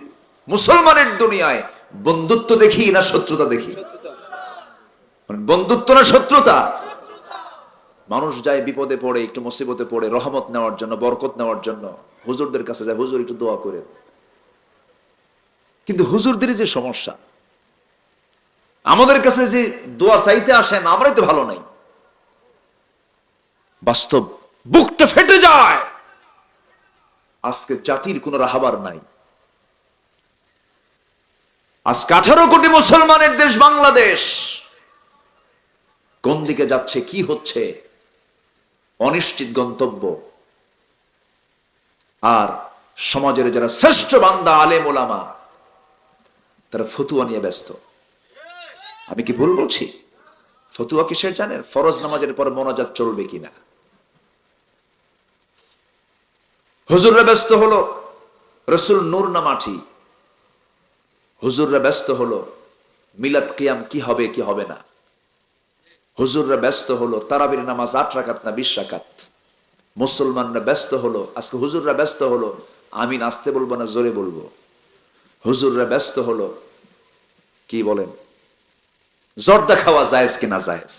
মুসলমানের দুনিয়ায় বন্ধুত্ব দেখি না শত্রুতা দেখি? বন্ধুত্ব না শত্রুতা? মানুষ যায় বিপদে পড়ে, একটু মুসিবতে পড়ে, রহমত নেওয়ার জন্য, বরকত নেওয়ার জন্য হুজুরদের কাছে যায়, হুজুর একটু দোয়া করে। কিন্তু হুজুরদেরই যে সমস্যা, আমাদের কাছে যে দোয়া চাইতে আসেন, আমরাই তো ভালো নাই। বাস্তব, বুকটা ফেটে যায়। আজকে জাতির কোন রাহাবার নাই। আজকে 18 কোটি মুসলমানের দেশ বাংলাদেশ। কোন দিকে যাচ্ছে, কি হচ্ছে, অনিশ্চিত গন্তব্য। আর সমাজের যারা শ্রেষ্ঠ বান্দা, আলেম ওলামা, তারা ফতুয়া নিয়ে ব্যস্ত। আমি কি ভুল বলছি? ফতুয়া কিসের জানেন? ফরজ নামাজের পর মোনাজাত চলবে কিনা। হুজুররা ব্যস্ত হলো রসুল নূর না মাটি, হুজুররা ব্যস্ত হলো মিলাদ কিয়াম কি হবে কি হবে না, হুজুররা ব্যস্ত হলো তারাবির নামাজ 8 রাকাত না 20 রাকাত, মুসলমানরা ব্যস্ত হলো আজকে, হুজুররা ব্যস্ত হলো আমিন আসতে বলবো না জোরে বলবো, হুজুররা ব্যস্ত হলো কি বলেন জর্দা খাওয়া জায়েজ কিনা জায়েজ,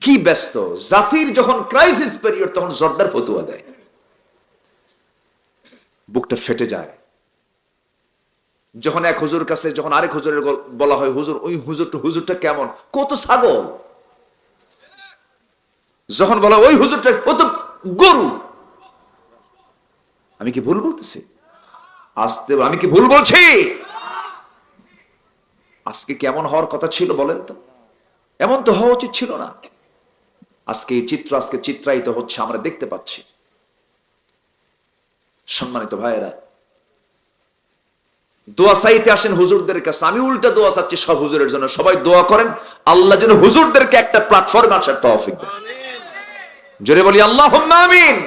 কি ব্যস্ত। জাতির যখন ক্রাইসিস পিরিয়ড তখন জর্দার ফতুয়া দেয়, বুকটা ফেটে যায়। যখন এক হুজুর কাছে যখন আরেক হুজুরের বলা হয় হুজুর ওই হুজুরটা কেমন, কত ছাগল, যখন বলা ওই হুজুরটা কত গরু। আমি কি ভুল বলতেছি? আমি কি ভুল বলছি? আজকে কেমন হওয়ার কথা ছিল বলেন তো? এমন তো হওয়া উচিত ছিল না। আজকে এই চিত্র আজকে চিত্রায়িত হচ্ছে, আমরা দেখতে পাচ্ছি। সম্মানিত ভাইয়েরা, দোয়া চাইতে আসেন হুজুরদের কাছে, আমি উল্টা দোয়া চাচ্ছি সব হুজুরের জন্য, সবাই দোয়া করেন আল্লাহ যেন হুজুরদেরকে একটা প্ল্যাটফর্মে আসার তৌফিক দেন। জোরে বলি আল্লাহুম্মা আমিন।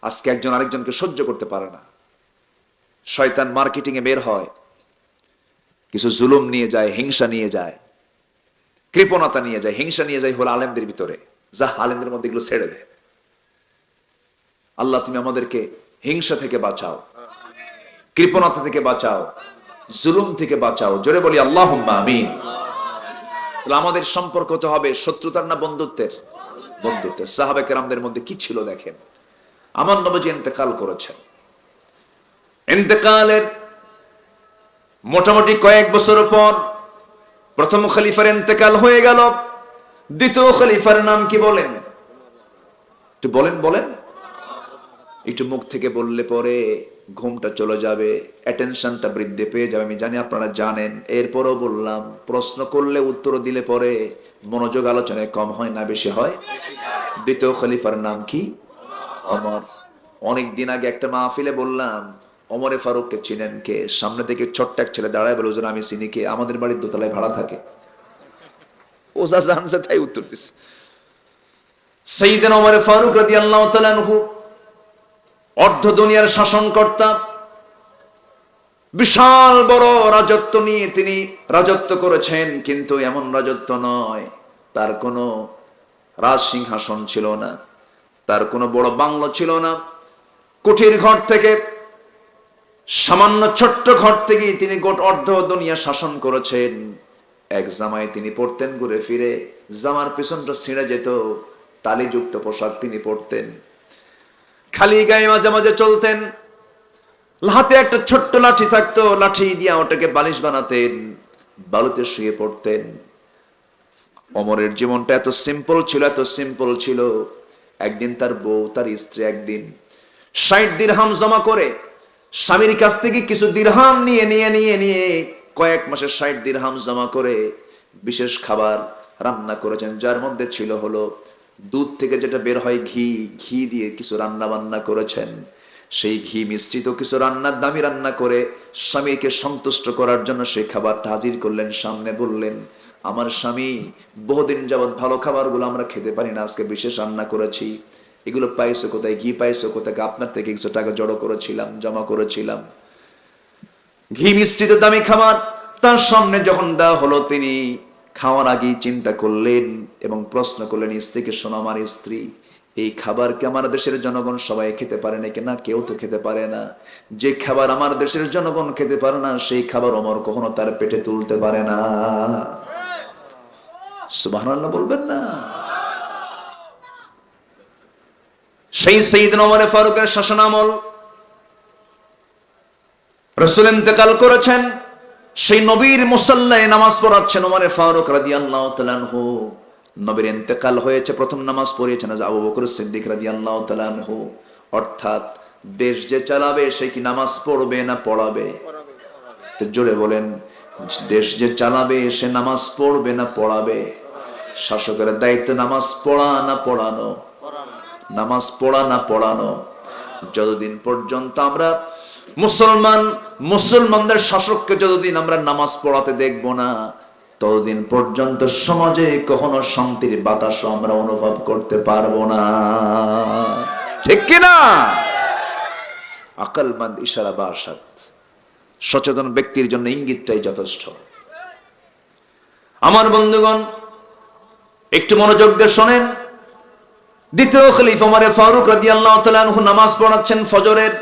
আজকে একজন আরেকজনকে সহ্য করতে পারে না, শয়তান মার্কেটিং এ বের হয়, কিছু জুলুম নিয়ে যায়, হিংসা নিয়ে যায়, কৃপণতা নিয়ে যায়, হিংসা নিয়ে যায় হলো আলেমদের ভিতরে, যা আলেমদের মধ্যে এগুলো ছেড়ে দেয়। আল্লাহ তুমি আমাদেরকে হিংসা থেকে বাঁচাও, কৃপণতা থেকে বাঁচাও, জুলুম থেকে বাঁচাও। জোরে বলি আল্লাহুম্মা আমিন। তাহলে আমাদের সম্পর্ক তো হবে শত্রুতার না বন্ধুত্বের? বন্ধুত্বের। সাহাবা কেরামদের মধ্যে কি ছিল দেখেন। আমার নবীজি ইন্তেকাল করেছেন, ইন্তেকালের মোটামুটি কয়েক বছর পর প্রথম খলিফার ইন্তেকাল হয়ে গেল। দ্বিতীয় খলিফার নাম কি বলেন? একটু বলেন বলেন, একটু মুখ থেকে বললে পরে ঘুমটা চলে যাবে, অ্যাটেনশনটা বৃদ্ধি পেয়ে যাবে, আমি জানি আপনারা জানেন। এরপরও বললাম, প্রশ্ন করলে উত্তর দিলে পরে মনোযোগ আলোচনায় কম হয় না বেশি হয়? দ্বিতীয় খলিফার নাম কি? ওমর। অনেক দিন আগে একটা মাহফিলে বললাম ওমরে ফারুককে চিনেন কে? সামনে থেকে ছোট্ট এক ছেলে দাঁড়ায় বলে হুজুর আমি চিনি। কে? আমাদের বাড়ির দোতলায় ভাড়া থাকে। ও যা জানছে তাই উত্তর দিছে। সাইয়েদনা ওমর ফারুক রাদিয়াল্লাহু তাআলা আনহু অর্ধ দুনিয়ার শাসনকর্তা, বিশাল বড় রাজত্ব নিয়ে তিনি রাজত্ব করেছেন, কিন্তু এমন রাজত্ব নয়, তার কোনো রাজ সিংহাসন ছিল না, তার কোনো বড় বাংলো ছিল না। কুঠির ঘর থেকে, সামান্য ছোট্ট ঘর থেকে তিনি গোট অর্ধ দুনিয়া শাসন করেছেন। এক জামায় তিনি পড়তেন ঘুরে ফিরে, জামার পেছনটা ছিঁড়ে যেত, তালিযুক্ত পোশাক তিনি পড়তেন, খালি গায়ে মাঝে মাঝে চলতেন, হাতে একটা ছোট্ট লাঠি থাকতো, লাঠি দিয়া ওটাকে বালিশ বানাতেন, বালুতে শুয়ে পড়তেন। ওমরের জীবনটা এত সিম্পল ছিল, এত সিম্পল ছিল। একদিন তার বউ, তার স্ত্রী একদিন 60 দিরহাম জমা করে স্বামীর কাছ থেকে কিছু দিরহাম নিয়ে কয়েক মাসে 60 দিরহাম জমা করে বিশেষ খাবার রান্না করেছেন, যার মধ্যে ছিল হলো দুধ থেকে যেটা বের হয় ঘি দিয়ে কিছু রান্না বান্না করেছেন। সেই ঘি মিশ্রিত কিছু রান্নার দামি রান্না করে স্বামীকে সন্তুষ্ট করার জন্য সেই খাবারটা হাজির করলেন সামনে, বললেন আমার স্বামী বহুদিন যাবৎ ভালো খাবারগুলো আমরা খেতে পারি না, আজকে বিশেষ রান্না করেছি, এগুলো পাইছো কোথায়? ঘি পাইছো কোথায়? আপনার থেকে কিছু টাকা জমা করেছিলাম। ঘি মিশ্রিত দামি খাবার তার সামনে যখন দেওয়া হলো, তিনি খাওয়ার আগেই চিন্তা করলেন এবং প্রশ্ন করলেন স্ত্রীকে, শোনো আমার স্ত্রী, এই খাবার কি আমার দেশের জনগণ সবাই খেতে পারে নাকি? না, কেউ তো খেতে পারে না। যে খাবার আমার দেশের জনগণ খেতে পারে না, সেই খাবার ওমর কখনো তার পেটে তুলতে পারে না। সুবহানাল্লাহ বলবেন না? সেই সাইয়েদনা ওমর ফারুকের শাসনামল, রাসূল ইন্তেকাল করেছেন, সেই নবীর মুসাল্লায় নামাজ পড়াচ্ছেন ওমর ফারুক রাদিয়াল্লাহু তাআলা আনহু। নবীর ইন্তেকাল হয়েছে, প্রথম নামাজ পড়িয়েছেন আবু বকর সিদ্দিক রাদিয়াল্লাহু তাআলা আনহু। অর্থাৎ দেশ যে চালাবে সে কি নামাজ পড়বে না পড়াবে? জোরে বলেন। দেশ যে চালাবে সে নামাজ পড়বে না পড়াবে? শাসকের দায়িত্ব নামাজ পড়া না পড়ানো? নামাজ পড়া না পড়ানো? যতদিন পর্যন্ত আমরা মুসলমানদের শাসককে যতদিন আমরা নামাজ পড়াতে দেখব না, ততদিন পর্যন্ত সমাজে কখনো শান্তির বাতাস আমরা অনুভব করতে পারবো না। ঠিক কিনা? আকলমন্দ ইশারা বা আরশাদ, সচেতন ব্যক্তির জন্য ইঙ্গিতটাই যথেষ্ট। আমার বন্ধুগণ, একটু মনোযোগ দিয়ে শোনেন। দ্বিতীয় খলিফা ওমর ফারুক রাদিয়াল্লাহু তাআলা আনহু নামাজ পড়াচ্ছেন ফজরের।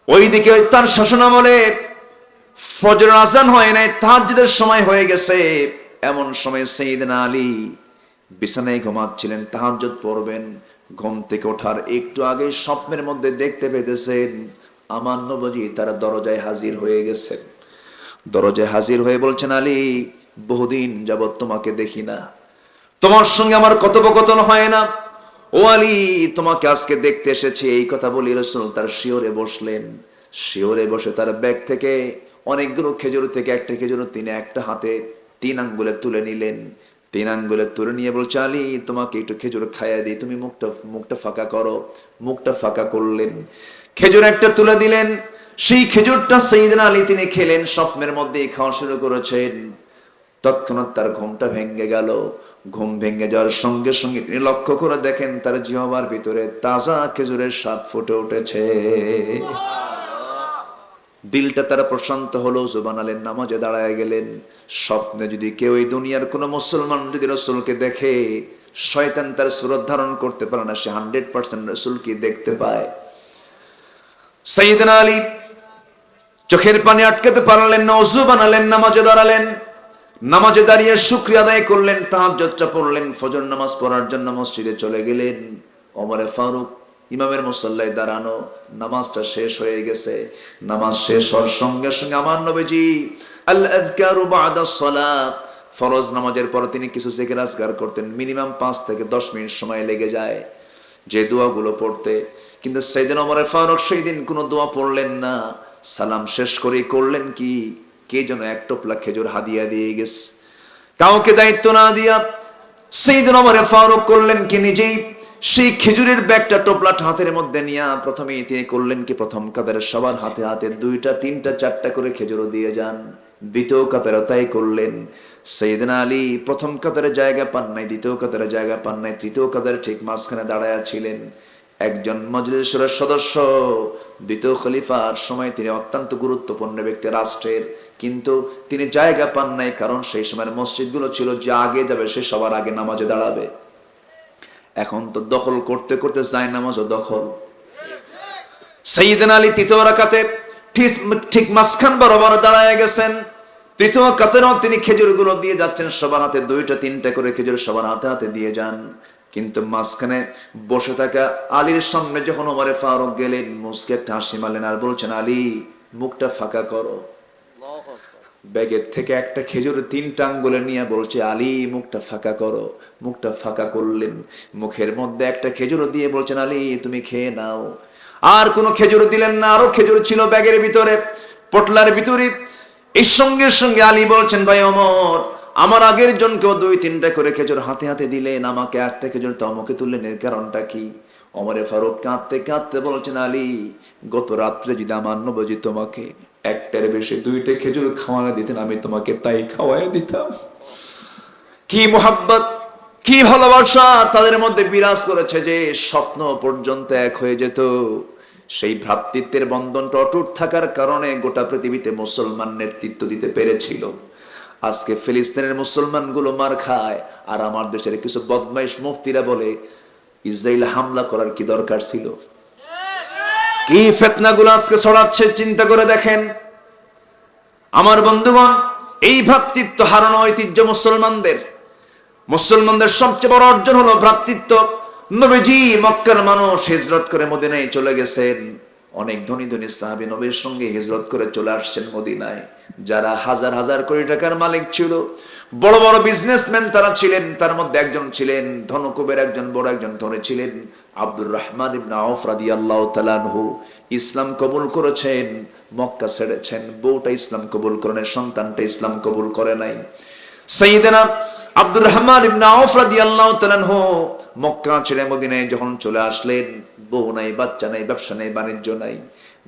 ওইদিকে তার শাসনামলে ফজরের আযান হয় নাই, তাহাজ্জুদের সময় হয়ে গেছে। এমন সময় সাইয়েদনা আলী বিছানায় ঘুমাচ্ছিলেন, তাহাজ্জুদ পড়বেন। ঘুম থেকে ওঠার একটু আগে স্বপ্নের মধ্যে দেখতে পেতেছেন আমার নবী তার দরজায় হাজির হয়ে গেছেন। দরজায় হাজির হয়ে বলছেন, আলী, বহুদিন যাবত তোমাকে দেখি না, তোমার সঙ্গে আমার কথোপকথন হয় না। ও আলী, তোমাকে আজকে দেখতে এসেছি। এই কথা বলি রাসূল তার শিয়রে বসলেন। শিয়রে বসে তার ব্যাগ থেকে অনেকগুলো খেজুর থেকে একটা খেজুর তিনি একটা হাতে 3 আঙ্গুলে তুলে নিলেন। 3 আঙ্গুলে তুলে নিয়ে বলছে, আলী, তোমাকে একটু খেজুর খাইয়া দিই, তুমি মুখটা ফাঁকা করো। মুখটা ফাঁকা করলেন, খেজুর একটা তুলে দিলেন। সেই খেজুরটা সাইয়েদনা আলী তিনি খেলেন। স্বপ্নের মধ্যেই খাওয়া শুরু করেছেন। তৎক্ষণাৎ তার ঘুমটা ভেঙে গেল। ঘুম ভেঙে যাওয়ার সঙ্গে সঙ্গে তিনি লক্ষ্য করে দেখেন তার জিহ্বার ভিতরে তাজা খেজুরের স্বাদ ফুটে উঠেছে। দিলটা তারা প্রশান্ত হলো, জুবান আলেন, নামাজে দাঁড়ায় গেলেন। স্বপ্নে যদি কেউ এই দুনিয়ার কোন মুসলমান যদি রাসূলকে দেখে, শয়তান তার সুরত ধারণ করতে পারে না, সে 100% রাসূলকে দেখতে পায়। সাইয়েদনা আলী চোখের পানি আটকাতে পারলেন না, ওযু বানালেন, নামাজে দাঁড়ালেন। নামাজে দাঁড়িয়ে শুকরিয়া আদায় করলেন, তাহাজ্জুদটা পড়লেন, ফজর নামাজ পড়ার জন্য মসজিদে চলে গেলেন। ওমর ফারুক ইমামের মুসল্লায় দাঁড়ানো, নামাজটা শেষ হয়ে গেছে। নামাজ শেষ হওয়ার সঙ্গে সঙ্গে আমার নবীজি আল আযকারু বা'দাস সালাত, ফরজ নামাজের পর তিনি কিছু জিকির আজকার করতেন। মিনিমাম 5 থেকে 10 মিনিট সময় লেগে যায় যে দোয়াগুলো পড়তে। কিন্তু সাইয়েদনা ওমর ফারুক সেই দিন কোনো দোয়া পড়লেন না। সালাম শেষ করেই করলেন কি, কে যেন এক টোপলা খেজুর হাদিয়া দিয়ে গেছে। কাউকে দায়িত্ব না দিয়া সাইয়েদনা ওমর ফারুক করলেন কি, নিজেই সেই খেজুরের ব্যাগটা টোপলাটা হাতের মধ্যে নিয়ে প্রথমেই তিনি করলেন কি, প্রথম কাতারে সবার হাতে হাতে 2টা 3টা 4টা করে খেজুর দিয়ে যান। দ্বিতীয় কাতারে তাই করলেন। সাইয়েদনা আলী প্রথম কাতারে জায়গা পান নাই, দ্বিতীয় কাতারে জায়গা পান নাই, তৃতীয় কাতারে ঠিক মাঝখানে দাঁড়ায়া ছিলেন। একজন মজলিসের সদস্য, দ্বিতীয় খলিফার সময় তিনি অত্যন্ত গুরুত্বপূর্ণ ব্যক্তি রাষ্ট্রের, কিন্তু তিনি জায়গা পান নাই, কারণ সেই সময়ের মসজিদগুলো ছিল যে আগে যাবে সে সবার আগে নামাজে দাঁড়াবে। এখন তো দখল করতে করতে যায় নামাজও দখল। সাইয়েদনা আলী তৃতীয় রাকাতে ঠিক মাঝখান বরাবর দাঁড়ায় গেছেন। তৃতীয় কাতারেও তিনি খেজুরগুলো দিয়ে যাচ্ছেন, সবার হাতে 2টা 3টা করে খেজুর সবার হাতে হাতে দিয়ে যান। কিন্তু মাঝখানে বসে থাকা আলীর সামনে যখন ওমর ফারুক গেলেন, মুস্কে একটা হাসি মারলেন আর বলছেন, আলী, মুখটা ফাঁকা করো। ব্যাগের থেকে একটা খেজুর 3টা আঙ্গুলে নিয়ে বলছে, আলী, মুখটা ফাঁকা করো। মুখটা ফাঁকা করলেন, মুখের মধ্যে একটা খেজুর দিয়ে বলছেন, আলী, তুমি খেয়ে নাও। আর কোনো খেজুর দিলেন না, আরো খেজুর ছিল ব্যাগের ভিতরে, পটলার ভিতরে। এই সঙ্গে সঙ্গে আলী বলছেন, ভাই ওমর, আমার আগের জনকেও 2-3টা করে খেজুর হাতে হাতে দিলেন, আমাকে একটা খেজুর তো আমাকে তুললেন, এর কারণটা কি? ওমর ফারুক কাঁদতে কাঁদতে বলছেন, আলী, গত রাত্রে যদি আমার নবী তোমাকে 1টার বেশি 2টা খেজুর খাওয়ানো দিতেন, আমি তোমাকে তাই খাওয়াই দিতাম। কি মোহাব্বত, কি ভালোবাসা তাদের মধ্যে বিরাজ করেছে যে স্বপ্ন পর্যন্ত এক হয়ে যেত। সেই ভ্রাতৃত্বের বন্ধনটা অটুট থাকার কারণে গোটা পৃথিবীতে মুসলমান নেতৃত্ব দিতে পেরেছিল। আজকে ফিলিস্তিনের মুসলমানগুলো মার খায়, আর আমার দেশের কিছু বদমাইশ মুফতিরা বলে ইসরায়েল হামলা করার কি দরকার ছিল? কি ফিতনাগুলো আজকে ছড়াচ্ছে চিন্তা করে দেখেন। আমার বন্ধুগণ, এই ভ্রাতৃত্ব হারানো ঐতিহ্য মুসলমানদের সবচেয়ে বড় অর্জন হলো ভ্রাতৃত্ব। নবীজি মক্কার মানুষ হিজরত করে মদিনায় চলে গেছেন। অনেক ধনী ধনী সাহাবী নবীর সঙ্গে হিজরত করে চলে আসছেন মদিনায়। যারা হাজার হাজার কোটি টাকার মালিক ছিল, বড় বড় বিজনেসম্যান তারা ছিলেন। তার মধ্যে একজন ছিলেন ধনকুবের একজন বড় একজন ধনী ছিলেন আব্দুর রহমান ইবনে আউফ রাদিয়াল্লাহু তাআলা আনহু। ইসলাম কবুল করেছেন, মক্কা ছেড়েছেন। বউটা ইসলাম কবুল করেন, সন্তানটা ইসলাম কবুল করে নাই। সাইয়েদনা আব্দুর রহমান ইবনে আউফ রাদিয়াল্লাহু তাআলা আনহু মক্কা ছেড়ে মদিনায় যখন চলে আসলেন, বউ নাই, বাচ্চা নাই, ব্যবসা নাই, বাণিজ্য নাই,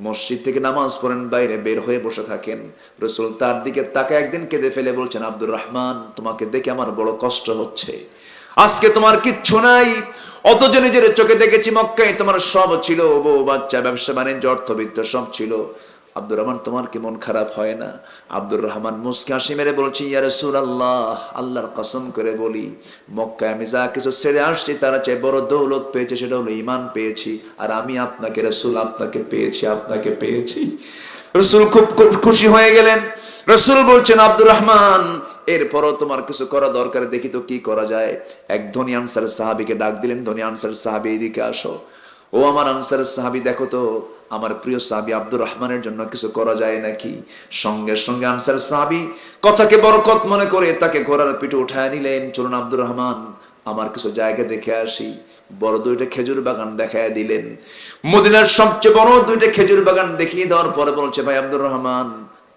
মসজিদ থেকে নামাজ পড়েন, বাইরে বের হয়ে বসে থাকেন। রাসূল তার দিকে তাকে একদিন কেঁদে ফেলে বলছেন, আব্দুর রহমান, তোমাকে দেখে আমার বড় কষ্ট হচ্ছে। আজকে তোমার কিচ্ছু নাই, অথচ নিজের চোখে দেখেছি মক্কায় তোমার সব ছিল, বউ বাচ্চা, ব্যবসা বাণিজ্য, অর্থবিত্ত সব ছিল। আব্দুর রহমান, তোমার কি মন খারাপ হয় না? আব্দুর রহমান মুস্কি হাসি মেরে বলছি, ইয়া রাসূলুল্লাহ, আল্লাহর কসম করে বলি, মক্কায় আমি যা কিছু ছেড়ে আসছি তারা চেয়ে বড় দৌলত পেয়েছি, সেটা হলো ঈমান পেয়েছি। আর আমি আপনাকে রাসূল, আপনাকে পেয়েছি, আপনাকে পেয়েছি। রাসূল খুব খুশি হয়ে গেলেন। রাসূল বলছেন, আব্দুর রহমান, এরপরও তোমার কিছু করা দরকার, দেখি তো কি করা যায়। এক ধনী আনসার সাহাবীকে ডাক দিলেন, ধনী আনসার সাহাবী, এদিকে আসো। ও আমার আনসারের সাহাবী, দেখো তো আমার প্রিয় সাহাবী আব্দুর রহমানের জন্য কিছু করা যায় নাকি। সঙ্গে সঙ্গে আনসারের সাহাবী কথাকে বরকত মনে করে তাকে ঘোড়ার পিঠে উঠায় নিলেন। চলুন আব্দুর রহমান, আমার কিছু জায়গা দেখে আসি। বড় দুইটা খেজুর বাগান দেখায় দিলেন। মদিনার সবচেয়ে বড় দুইটা খেজুর বাগান দেখিয়ে দেওয়ার পরে বলছে, ভাই আব্দুর রহমান,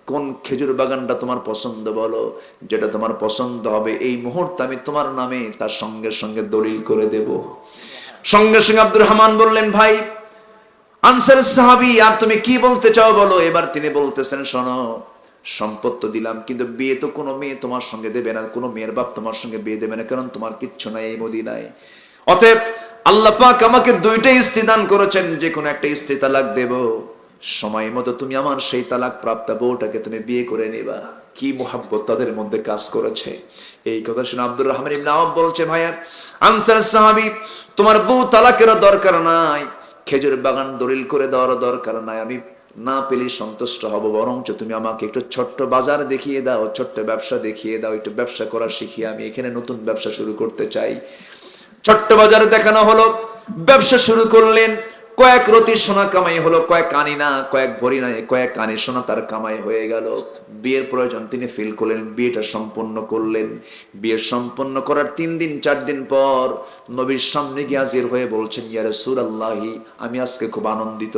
কোন খেজুর বাগানটা তোমার পছন্দ বলো, যেটা তোমার পছন্দ হবে এই মুহূর্তে আমি তোমার নামে তার সঙ্গে সঙ্গে দলিল করে দেব। সঙ্গে সঙ্গে আব্দুর রহমান বললেন, ভাই আনসার সাহাবী, আর তুমি কি বলতে চাও বলো। এবার তিনি বলতেছেন, শোনো, সম্পদ তো দিলাম, কিন্তু বিয়ে তো কোনো মেয়ে তোমার সঙ্গে দেবে না, কোনো মেয়ের বাপ তোমার সঙ্গে বিয়ে দেবে না, কারণ তোমার কিচ্ছু নাই এই মদিনায়। অতএব আল্লাহ পাক আমাকে দুইটা স্ত্রী দান করেছেন, যে কোনো একটা স্ত্রী তালাক দেব, সময় মতো তুমি আমার সেই তালাক প্রাপ্ত বউটাকে তুমি বিয়ে করে নেবা। কি মুহাব্বত তাদের মধ্যে কাজ করেছে। এই কথা শুনে আব্দুর রহমান ইবনে আওফ বলছে, ভাইয়া আনসার সাহাবী, তোমার বউ তালাকের দরকার নাই, খেজুর বাগান দলিল করে দেওয়ার দরকার নাই, আমি না পেলে সন্তুষ্ট হব, বরঞ্চ তুমি আমাকে একটু ছোট্ট বাজার দেখিয়ে দাও, ছোট্ট ব্যবসা দেখিয়ে দাও, একটু ব্যবসা করা শিখিয়ে আমি এখানে নতুন ব্যবসা শুরু করতে চাই। ছোট্ট বাজারে দেখানো হলো, ব্যবসা শুরু করলেন। কয়েক রতি সোনা কামাই হলো, কয়েক আনি না, কয়েক ভরি নাই, কয়েক আনি সোনা তার কামাই হয়ে গেল। বিয়ের প্রয়োজন তিনি ফিল করলেন, বিয়েটা সম্পন্ন করলেন। বিয়ে সম্পন্ন করার 3 দিন 4 দিন পর নবীর সামনে গিয়ে হাজির হয়ে বলছেন, ইয়া রাসূলুল্লাহি, আমি আজকে খুব আনন্দিত।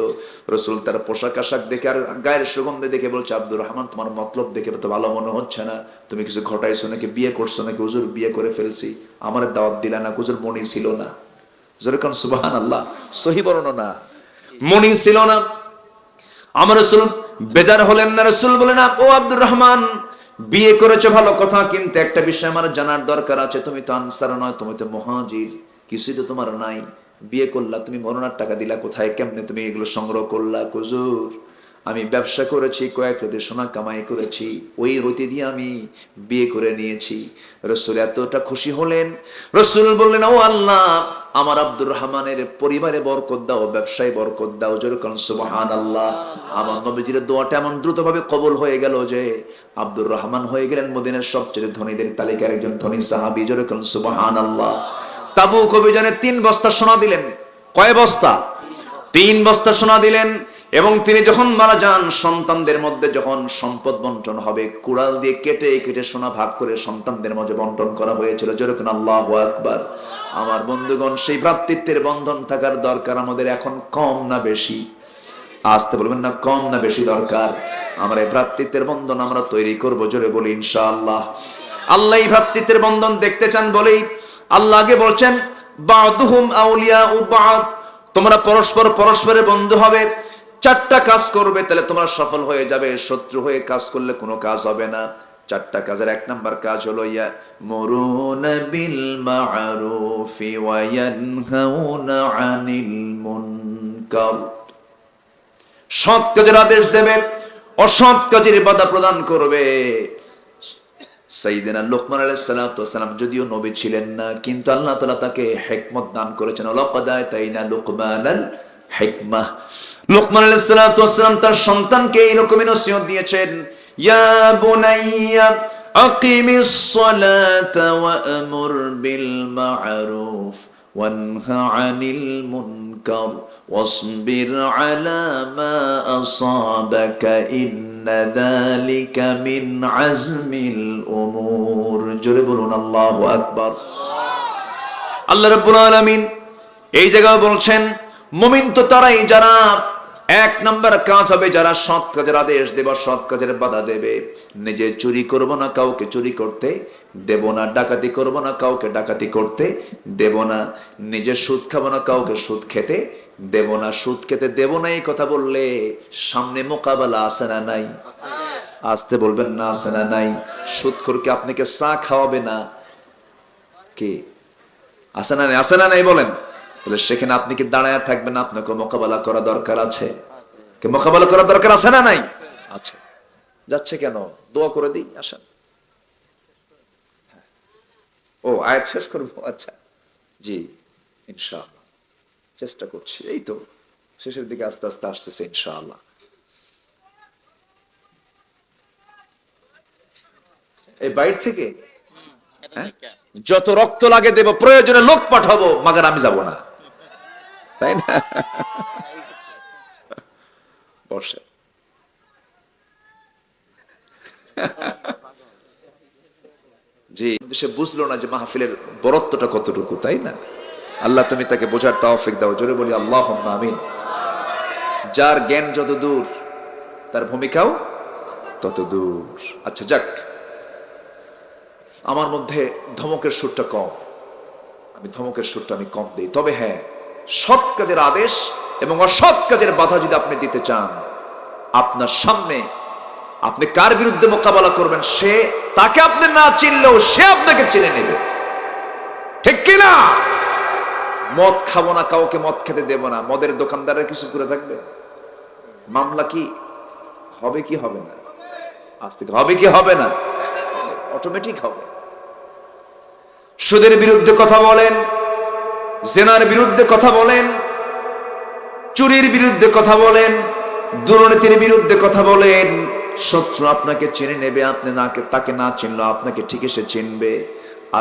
রাসূল তার পোশাক আশাক দেখে আর গায়ের সুগন্ধে দেখে বলছে, আব্দুর রহমান, তোমার মতলব দেখে তো ভালো মনে হচ্ছে না, তুমি কিছু ঘটাইছো নাকি, বিয়ে করছো নাকি? হুজুর, বিয়ে করে ফেলছি। আমার দাওয়াত দিলা না? হুজুর, মনি ছিল না। যেরকম সুবহানাল্লাহ, সহিহ বর্ণনা, মনি ছিল না। আমার রাসূল বেজার হলেন না। রাসূল বলেন, ও আব্দুর রহমান, বিয়ে করেছো ভালো কথা, কিন্তু একটা বিষয় আমার জানার দরকার আছে। তুমি তো আনসার নয়, তুমি তো মুহাজির, কিছুই তো তোমার নাই। বিয়ে করলা, তুমি মরণার টাকা দিলা কোথায়, কেমনে তুমি এগুলো সংগ্রহ করলা? হুজুর, আমি ব্যবসা করেছি, কয়েক রতি সোনা কামাই করেছি, ওই রতি দিয়ে আমি বিয়ে করে নিয়েছি। রাসূল এতটা খুশি হলেন। রাসূল বললেন, ও আল্লাহ, আমার আব্দুর রহমানের পরিবারে বরকত দাও, ব্যবসায় বরকত দাও। যেরকম সুবহানাল্লাহ, আমার নবীজির দোয়াটা এমন দ্রুতভাবে কবুল হয়ে গেল যে আব্দুর রহমান হয়ে গেলেন মদিনার সবচেয়ে ধনীদের তালিকার একজন ধনী সাহাবী। যেরকম সুবহানাল্লাহ। তাবুক অভিযানে 3 বস্তা সোনা দিলেন। কয় বস্তা? 3 বস্তা সোনা দিলেন। এবং তিনি যখন মারা যান, সন্তানদের মধ্যে যখন সম্পদ বন্টন হবে, কুড়াল দিয়ে কেটে কেটে সোনা ভাগ করে সন্তানদের মাঝে বন্টন করা হয়েছিল। যেরকম আল্লাহু আকবার। আমার বন্ধুগণ, সেই ভ্রাতৃত্বের বন্ধন থাকার দরকার আমাদের এখন কম না বেশি? আসতে বলবেন না, কম না বেশি দরকার? আমরা এই ভ্রাতৃত্বের বন্ধন আমরা তৈরি করবো, জোরে বলি ইনশাআল্লাহ। আল্লাহ এই ভ্রাতৃত্বের বন্ধন দেখতে চান বলেই আল্লাহ আগে বলছেন, বা'দুহুম আউলিয়াউ বা'দ, তোমরা পরস্পর পরস্পরের বন্ধু হবে। 4টা কাজ করবে, তাহলে তোমরা সফল হয়ে যাবে। শত্রু হয়ে কাজ করলে কোনো কাজ হবে না। 4টা কাজের 1 নাম্বার কাজ হলো ইয়ামুরুনা বিল মা'রুফি ওয়া ইয়ানহাউনা আনিল মুনকার, সৎ কাজের আদেশ দেবে, অসৎ কাজের বাধা প্রদান করবে। সাইয়েদনা লুকমান আলাইহিস সালাতু ওয়াস সালাম যদিও নবী ছিলেন না, কিন্তু আল্লাহ তাআলা তাকে হিকমত দান করেছেন। লাকাদ আতাইনা লুকমানাল হিকমাহ। লুকমান আলাইহিস সালাতু ওয়াস সালাম তার সন্তানকে এরকমই নসিহত দিয়েছেন, ইয়া বুনাইয়া আকিমিস সালাতা ওয়া আমুর বিল মা'রুফ ওয়ানহা আনিল মুনকার ওয়াসবির আলা মা আসাবাকা ইন্না যালিকা মিন আজমিল উমুর। জোরে বলুন আল্লাহু আকবার। আল্লাহ রাব্বুল আলামিন এই জায়গায় বলছেন, মুমিন তো তারাই যারা এক নাম্বার কাজ হবে যারা সৎ কাজের আদেশ দেবে, সৎ কাজের বাধা দেবে। নিজে চুরি করব না, কাউকে চুরি করতে দেব না। ডাকাতি করব না, কাউকে ডাকাতি করতে দেব না। নিজে সুদ খাবো না, কাউকে সুদ খেতে দেব না। সুদ খেতে দেব না এই কথা বললে সামনে মোকাবেলা আছে না নাই? আসতে বলবেন না, আছে না নাই? সুদখোরকে আপনাকে চা খাওয়াবে না, কি আছে না নাই? আছে না নাই বলেন? তাহলে সেখানে আপনি কি দাঁড়ায় থাকবেন? আপনাকে মোকাবেলা করা দরকার আছে। কি মোকাবেলা করা দরকার আছে না নাই? আছে। যাচ্ছে কেন? দোয়া করে দিই, আসেন। ও আয়াত শেষ করবো? আচ্ছা, জি ইনশাআল্লাহ চেষ্টা করছি। এই তো শেষের দিকে আস্তে আস্তে আসতেছে ইনশাআল্লাহ। এই বাইর থেকে যত রক্ত লাগে দেব, প্রয়োজনে লোক পাঠাবো, মাগার আমি যাব না, তাই না? বসে জি, সে বুঝলো না যে মাহফিলের বরত্বটা কতটুকু, তাই না? আল্লাহ তুমি তাকে বোঝার তৌফিক দাও। জোরে বলি আল্লাহুম্মা আমিন। যার জ্ঞান যত দূর তার ভূমিকাও তত দূর। আচ্ছা যাক, আমার মধ্যে ধমকের সুরটা কম, আমি ধমকের সুরটা আমি কম দিই। তবে হ্যাঁ, সৎ কাজের আদেশ এবং অসৎ কাজের বাধা যদি আপনি দিতে চান, আপনার সামনে আপনি কার বিরুদ্ধে মোকাবেলা করবেন, সে তাকে আপনি না চিনলেও সে আপনাকে চিনে নেবে, ঠিক কিনা? মদ খাবো না, কাউকে মদ খেতে দেব না। মদের দোকানদারের কিছু করে থাকবে, মামলা কি হবে কি হবে না? আজ থেকে হবে কি হবে না? অটোমেটিক হবে। সুদের বিরুদ্ধে কথা বলেন, জেনার বিরুদ্ধে কথা বলেন, চুরির বিরুদ্ধে কথা বলেন, দুর্নীতির বিরুদ্ধে কথা বলেন, শত্রু আপনাকে চিনে নেবে। আপনি তাকে না চিনলো আপনাকে ঠিকই সে চিনবে।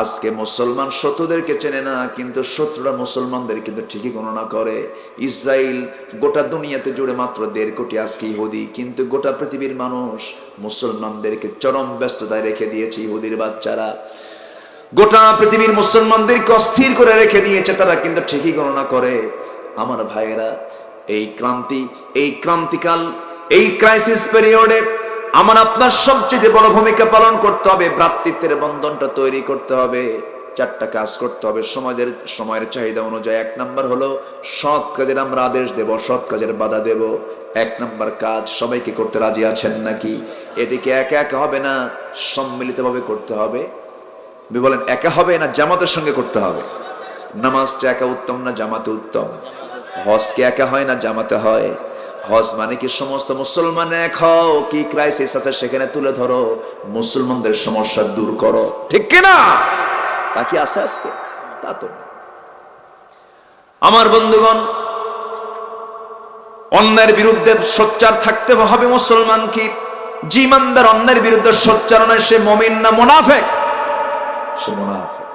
আজকে মুসলমান শত্রুদেরকে চেনে না, কিন্তু শত্রুরা মুসলমানদের কিন্তু ঠিকই গণনা করে। ইসরায়েল গোটা দুনিয়াতে জুড়ে মাত্র 1.5 কোটি আজকে ইহুদি, কিন্তু গোটা পৃথিবীর মানুষ মুসলমানদেরকে চরম ব্যস্ততায় রেখে দিয়েছে। ইহুদির বাচ্চারা গোটা পৃথিবীর মুসলমানদেরকে অস্থির করে রেখে দিয়েছে, তারা কিন্তু ঠিকই গণনা করে। আমার ভাইয়েরা, এই ক্রান্তিকাল, এই ক্রাইসিস পিরিয়ডে আমার আপনার সবচেয়ে বড় ভূমিকা পালন করতে হবে। ভ্রাতৃত্বের বন্ধনটা তৈরি করতে হবে। 4টা কাজ করতে হবে সময়ের চাহিদা অনুযায়ী। 1 নাম্বার হলো সৎ কাজের আমরা আদেশ দেব, সৎ কাজের বাধা দেব। 1 নাম্বার কাজ সবাইকে করতে রাজি আছেন নাকি? এটিকে একা একা হবে না, সম্মিলিতভাবে করতে হবে। বলেন, একা হবে না জামাতের সঙ্গে করতে হবে? নামাজটা একা উত্তম না জামাতে উত্তম? হজকে একা হয় না জামাতে হয়? হজ মানে কি সমস্ত মুসলমান এক হও, কি ক্রাইসিস আছে সেখানে তুলে ধরো, মুসলমানদের সমস্যা দূর করো, ঠিক কিনা? তা কি আছে আজকে? তা তো আমার বন্ধুগণ, অন্যের বিরুদ্ধে সোচ্চার থাকতে হবে মুসলমান। কি যে ইমানদার অন্যের বিরুদ্ধে সোচ্চার নয়, সে মুমিন না মুনাফিক? সে মুনাফিক।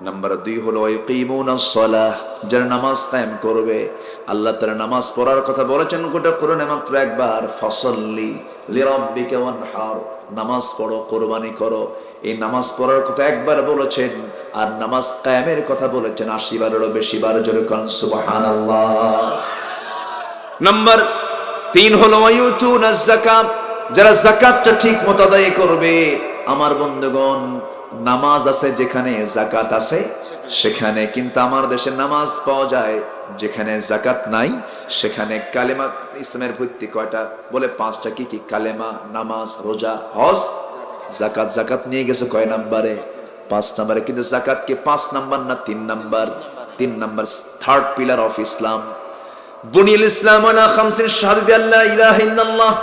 নাম্বার 2 হলো ইয়াকিমুনাস সালাহ, যারা নামাজ কায়েম করবে। আল্লাহ তাআলা নামাজ পড়ার কথা বলেছেন গোটা কোরআনে মাত্র একবার, ফাসাল্লি লিরাব্বিকা ওয়ানহার, নামাজ পড়ো, কুরবানি করো। এই নামাজ পড়ার কথা একবার বলেছেন, আর নামাজ কায়েমের কথা বলেছেন 80 বারেরও বেশি বার। জোরে কোন সুবহানাল্লাহ। নাম্বার 3 হলো ওয়ায়ুতুনাজ যাকাত, যারা যাকাতটা ঠিক মতো আদায় করবে। আমার বন্ধুগণ, নামাজ আছে যেখানে যাকাত আছে সেখানে, কিন্তু আমার দেশে নামাজ পাওয়া যায় যেখানে যাকাত নাই সেখানে। কালেমা, ইসলামের ভিত্তি কয়টা? বলে 5টা। কি কি? কালেমা, নামাজ, রোজা, হজ, যাকাত। যাকাত নিয়ে গেছে কয় নাম্বারে? 5 নাম্বারে। কিন্তু যাকাত কি 5 নাম্বার না 3 number? 3 number, 3rd pillar of Islam. বুনিয়াল ইসলাম আলা খামসিন শাহাদাতি আল্লা ইলাহা ইল্লাল্লাহ।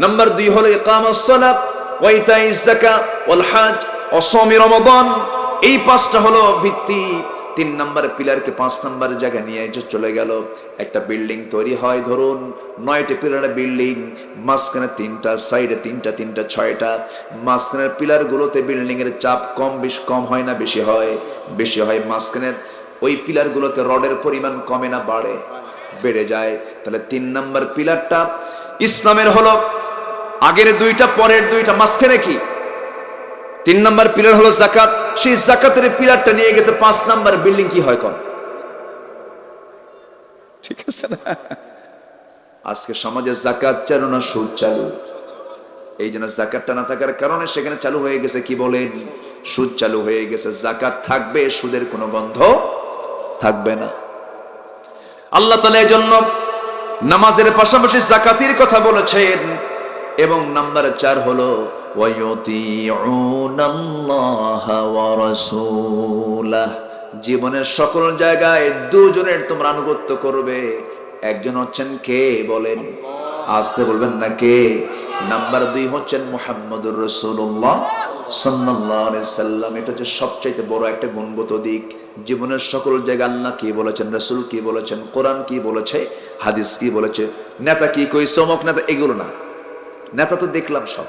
নাম্বার 2 হলো ইকামাস সালাত ওয়া ইতাইজ যাকাত ওয়াল হজ ও সাওমি রমাদান। এই 5টা হলো ভিত্তি। 3 নাম্বার পিলারকে 5 নাম্বারের জায়গায় নিয়ে চলে গেল। একটা বিল্ডিং তৈরি হয়, ধরুন 9টি পিলারের বিল্ডিং, মাঝখানে 3টা, সাইডে 3টা, 6টা। মাঝখানের পিলারগুলোতে বিল্ডিং এর চাপ কম হয় না বেশি হয়? বেশি হয়। মাঝখানের ওই পিলারগুলোতে রডের পরিমাণ কমে না বাড়ে? বেড়ে যায়। তাহলে 3 নাম্বার পিলারটা ইসলামের হলো আগের 2টা, পরের 2টা, মাঝখানে কি? 3 নাম্বার পিলার হলো যাকাত। সেই যাকাতের পিলারটা নিয়ে গেছে 5 নাম্বার বিল্ডিং। কি হয় কোন? ঠিক আছে না? আজকে সমাজে জাকাত চালু না সুদ চালু? এই জন্য জাকাতটা না থাকার কারণে সেখানে চালু হয়ে গেছে কি বলেন, সুদ চালু হয়ে গেছে। জাকাত থাকবে, সুদের কোনো গন্ধ থাকবে না। আল্লাহ তাআলা এই জন্য নামাজের পাশাপাশি জাকাতের কথা বলেছেন। এবং নাম্বার 4 হলো ওয়ায়ুতিউনাল্লাহা ওয়া রাসূলাহ, জীবনের সকল জায়গায় দুজনের তোমরা আনুগত্য করবে। একজন হচ্ছেন কে বলেন, আসতে বলবেন না কে? নাম্বার 2 হচ্ছেন মুহাম্মদুর রাসূলুল্লাহ সাল্লাল্লাহু আলাইহি সাল্লাম। এটা হচ্ছে সবচাইতে বড় একটা গুণগত দিক। জীবনের সকল জায়গায় আল্লাহ কি বলেছেন, রাসূল কি বলেছেন, কোরআন কি বলেছে, হাদিস কি বলেছে, নেতা কি কইছে, অমুক নেতা, এগুলো না। নেতা তো দেখলাম সব,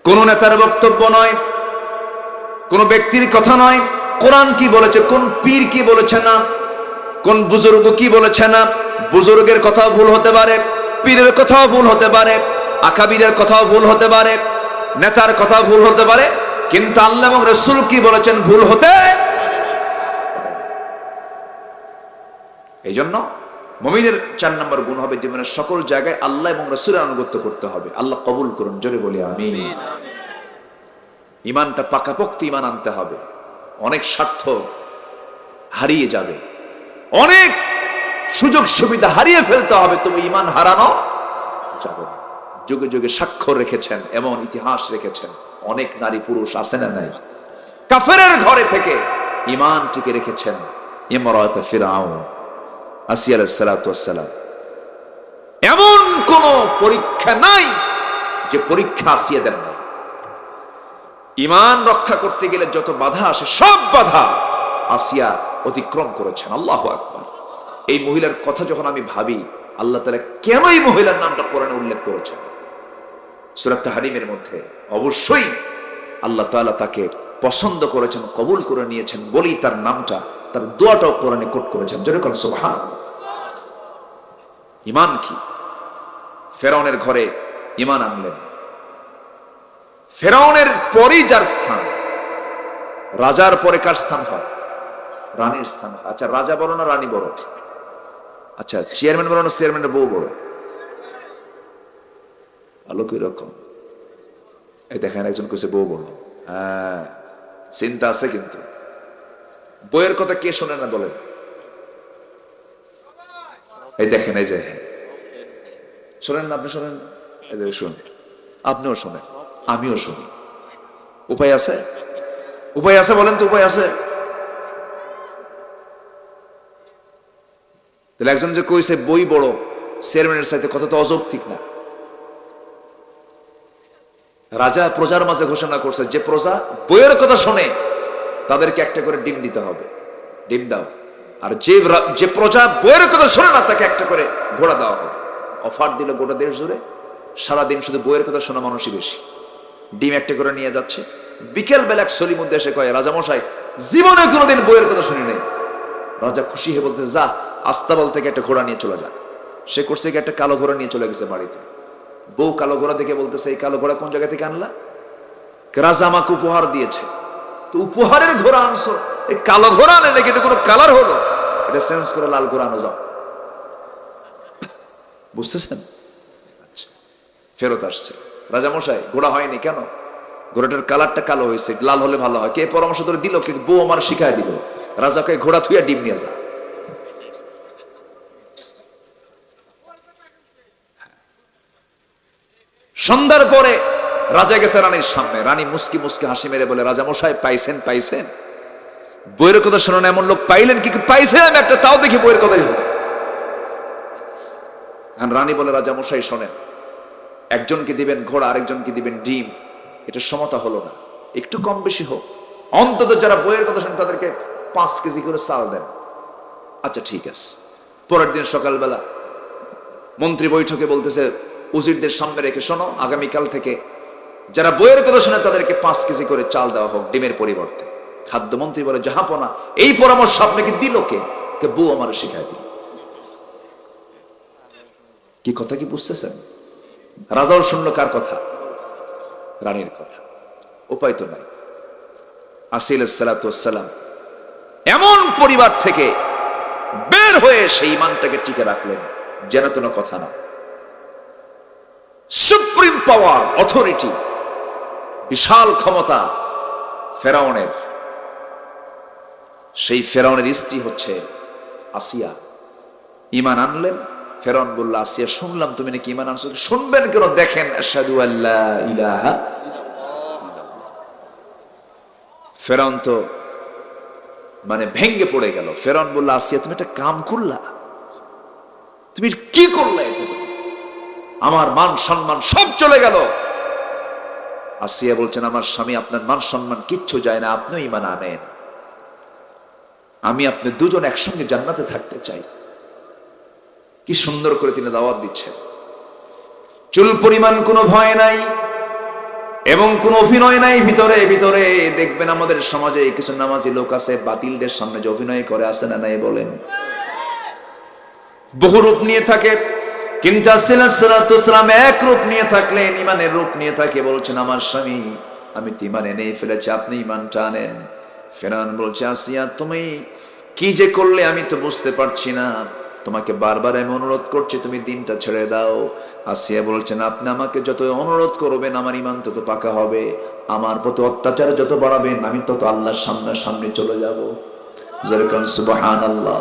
কোন নেতার বক্তব্য নয়, কোন ব্যক্তির কথা নয়। কোরআন কি বলেছে, কোন পীর কি বলেছে না, কোন বুজুর্গ কি বলেছে না। বুজুর্গের কথাও ভুল হতে পারে, পীরের কথাও ভুল হতে পারে, আকাবিরের কথাও ভুল হতে পারে, নেতার কথাও ভুল হতে পারে, কিন্তু আল্লাহ এবং রাসূল কি বলেছেন ভুল হতে। এই জন্য মুমিনের 4 নম্বর গুণ হবে জীবনের সকল জায়গায় আল্লাহ এবং রাসূলের আনুগত্য করতে হবে। আল্লাহ কবুল করুন, জোরে বলি আমিন। ইমানটা পাকাপোক্ত ইমান আনতে হবে। অনেক স্বার্থ হারিয়ে যাবে, অনেক সুযোগ সুবিধা হারিয়ে ফেলতে হবে, তবে ইমান হারানো যাবে না। যুগে যুগে স্বাক্ষর রেখেছেন, এমন ইতিহাস রেখেছেন অনেক নারী পুরুষ আছে না নাই, কাফেরের ঘরে থেকে ইমান টিকে রেখেছেন। ইমরাত ফিরআউন, আসিয়া আলাইহিস সালাতু ওয়াস সালাম। এমন কোন পরীক্ষা নাই যে পরীক্ষা আসিয়া দেন না। ইমান রক্ষা করতে গেলে যত বাধা আসে সব বাধা আসিয়া অতিক্রম করেছেন। আল্লাহু আকবার। এই মহিলার কথা যখন আমি ভাবি, আল্লাহ তাআলা কেন এই মহিলার নামটা কোরআনে উল্লেখ করেছেন সূরা তাহরিমের মধ্যে, অবশ্যই আল্লাহ তাআলা তাকে পছন্দ করেছেন, কবুল করে নিয়েছেন বলেই তার নামটা, তার দোয়াটাও কোরআনে কোট করেছেন। জোরে বলেন সুবহানাল্লাহ। ঈমান কি? ফেরাউনের ঘরে ঈমান আনলেন। ফেরাউনের পরেই যার স্থান, রাজার পরে কার স্থান হয়? রানীর স্থান হয়। আচ্ছা, রাজা বড় না রানী বড়? আচ্ছা, চেয়ারম্যান বড় না চেয়ারম্যানের বউ বড়? ভালো কি রকম? এই দেখেন একজন কইছে বউ বড়। হ্যাঁ, চিন্তা আছে, কিন্তু বইয়ের কথা কে শোনে না বলেন? এই দেখেন, এই যে শোনেন না? আপনি শোনেন? এই যে শুন, আপনিও শোনেন, আমিও শুনি। উপায় আছে? উপায় আছে বলেন তো, উপায় আছে? তাহলে একজন যে কইছে বই বড় চেয়ারম্যানের সাথে, কথা তো অযৌক্তিক না? রাজা প্রজার মাঝে ঘোষণা করছে যে প্রজা বইয়ের কথা শোনে তাদেরকে একটা করে ডিম দিতে হবে, ডিম দাও। আর যে প্রজা বইয়ের কথা শোনে না তাকে একটা করে ঘোড়া দেওয়া হবে। অফার দিল গোটা দেশ জুড়ে, সারাদিন শুধু বইয়ের কথা শোনা মানুষই বেশি। ডিম একটা করে নিয়ে যাচ্ছে। বিকেল বেলা সলিম উদ্দেশ্যে কয়, রাজামশাই জীবনে কোনোদিন বইয়ের কথা শুনি নাই। রাজা খুশি হয়ে বলতে, যা আস্তাবল থেকে একটা ঘোড়া নিয়ে চলে যা। সে করছে কি, একটা কালো ঘোড়া নিয়ে চলে গেছে বাড়িতে। বউ কালো ঘোড়া দেখে বলতেছে, এই কালো ঘোড়া কোন জায়গা থেকে আনলা? রাজা আমাকে উপহার দিয়েছে। তো উপহারের ঘোড়া আনছো, এই কালো ঘোড়া আনে নাকি? এটা কোনো কালার হলো? এটা চেঞ্জ করে লাল ঘোড়া আনো যাও। বুঝতেছেন? আচ্ছা, ফেরত আসছে। রাজামশাই ঘোড়া হয়নি কেন? ঘোড়াটার কালারটা কালো হয়েছে, লাল হলে ভালো হয়। কে পরামর্শ করে দিল? কে? বউ আমার শিখায় দিল। রাজাকে ঘোড়া থুইয়া ডিম নিয়ে যা। সন্ধ্যার পরে রাজা গেছে রানীর সামনে। রানী মুস্কি মুস্কি হাসি মেরে বলে, রাজামশাই পাইছেন? পাইছেন? বইয়ের কথা শোনেন এমন লোক পাইলেন কি? পাইছেন আমি একটা, তাও দেখি বইয়ের কথাই শুনে। রানী বলে, রাজামশাই শোনেন, একজনকে দিবেন ঘোড়া, আরেকজনকে দিবেন ডিম, এটা সমতা হলো না, একটু কম বেশি হোক। অন্তত যারা বইয়ের কথা শোনেন তাদেরকে 5 কেজি করে চাল দেন। আচ্ছা ঠিক আছে। পরের দিন সকালবেলা মন্ত্রী বৈঠকে বলতেছে, উজিরদের সামনে রেখে শোনো, আগামীকাল থেকে যারা বইয়ের কথা শোনে তাদেরকে 5 কেজি করে চাল দেওয়া হোক ডিমের পরিবর্তে। খাদ্যমন্ত্রী বলে, জাহাপনা এই পরামর্শ আপনাকে দিল কে? বউ আমার শিখাই দিল। কি কথা কি বুঝতেছেন? রাজাও শুনল কার কথা? রানীর কথা। উপায় তো নাই। আসিয়া আলাইহিস সালাতু ওয়াস সালাম এমন পরিবার থেকে বের হয়ে সেই ইমানটাকে টিকে রাখলেন। যেন তেন কথা না। সুপ্রিম পাওয়ার, অথরিটি, বিশাল ক্ষমতা ফেরাউনের। সেই ফেরাউনের স্ত্রী হচ্ছে আসিয়া। ঈমান আনলেন। ফেরাউন বলল, আসিয়া শুনলাম তুমি নাকি ঈমান আনছো। শুনবেন কেন? দেখেন আশহাদু আল্লা ইলাহা। ফেরাউন তো মানে ভেঙ্গে পড়ে গেল। ফেরাউন বলল, আসিয়া তুমি একটা কাম করলা, তুমি কি করলে? আমার মান সম্মান সব চলে গেল। আসিয়া বলছেন, আমার স্বামী, আপনার মান সম্মান কিচ্ছু যায় না, আপনিও ঈমান আনেন। আমি আপনি দুজন একসঙ্গে জান্নাতে থাকতে চাই। কি সুন্দর করে তিনি দাওয়াত দিচ্ছেন। চুল পরিমাণ কোনো ভয় নাই এবং কোনো অভিনয় নাই। ভিতরে ভিতরে দেখবেন আমাদের সমাজে কিছু নামাজি লোক আছে, বাতিলদের সামনে যে অভিনয় করে, আছে না নাই বলেন? বহু রূপ নিয়ে থাকে, কিন্তু সালাম এক রূপ নিয়ে থাকলেন, ইমানের রূপ নিয়ে থাকে। বলছেন, আমার স্বামী, আমি তো ইমান এনেই ফেলেছি, আপনি ইমানটা আনেন। ফেরাউন বলছে, আসিয়া তুমি কি যে করলে আমি তো বুঝতে পারছি না, তোমাকে বারবার আমি অনুরোধ করছি তুমি দিনটা ছেড়ে দাও। আসিয়া বলছেন, আপনি আমাকে যত অনুরোধ করবেন আমার ইমান তত পাকা হবে, আমার প্রতি অত্যাচার যত বাড়াবেন আমি তত আল্লাহর সামনে চলে যাব। যেরকম সুবহানাল্লাহ।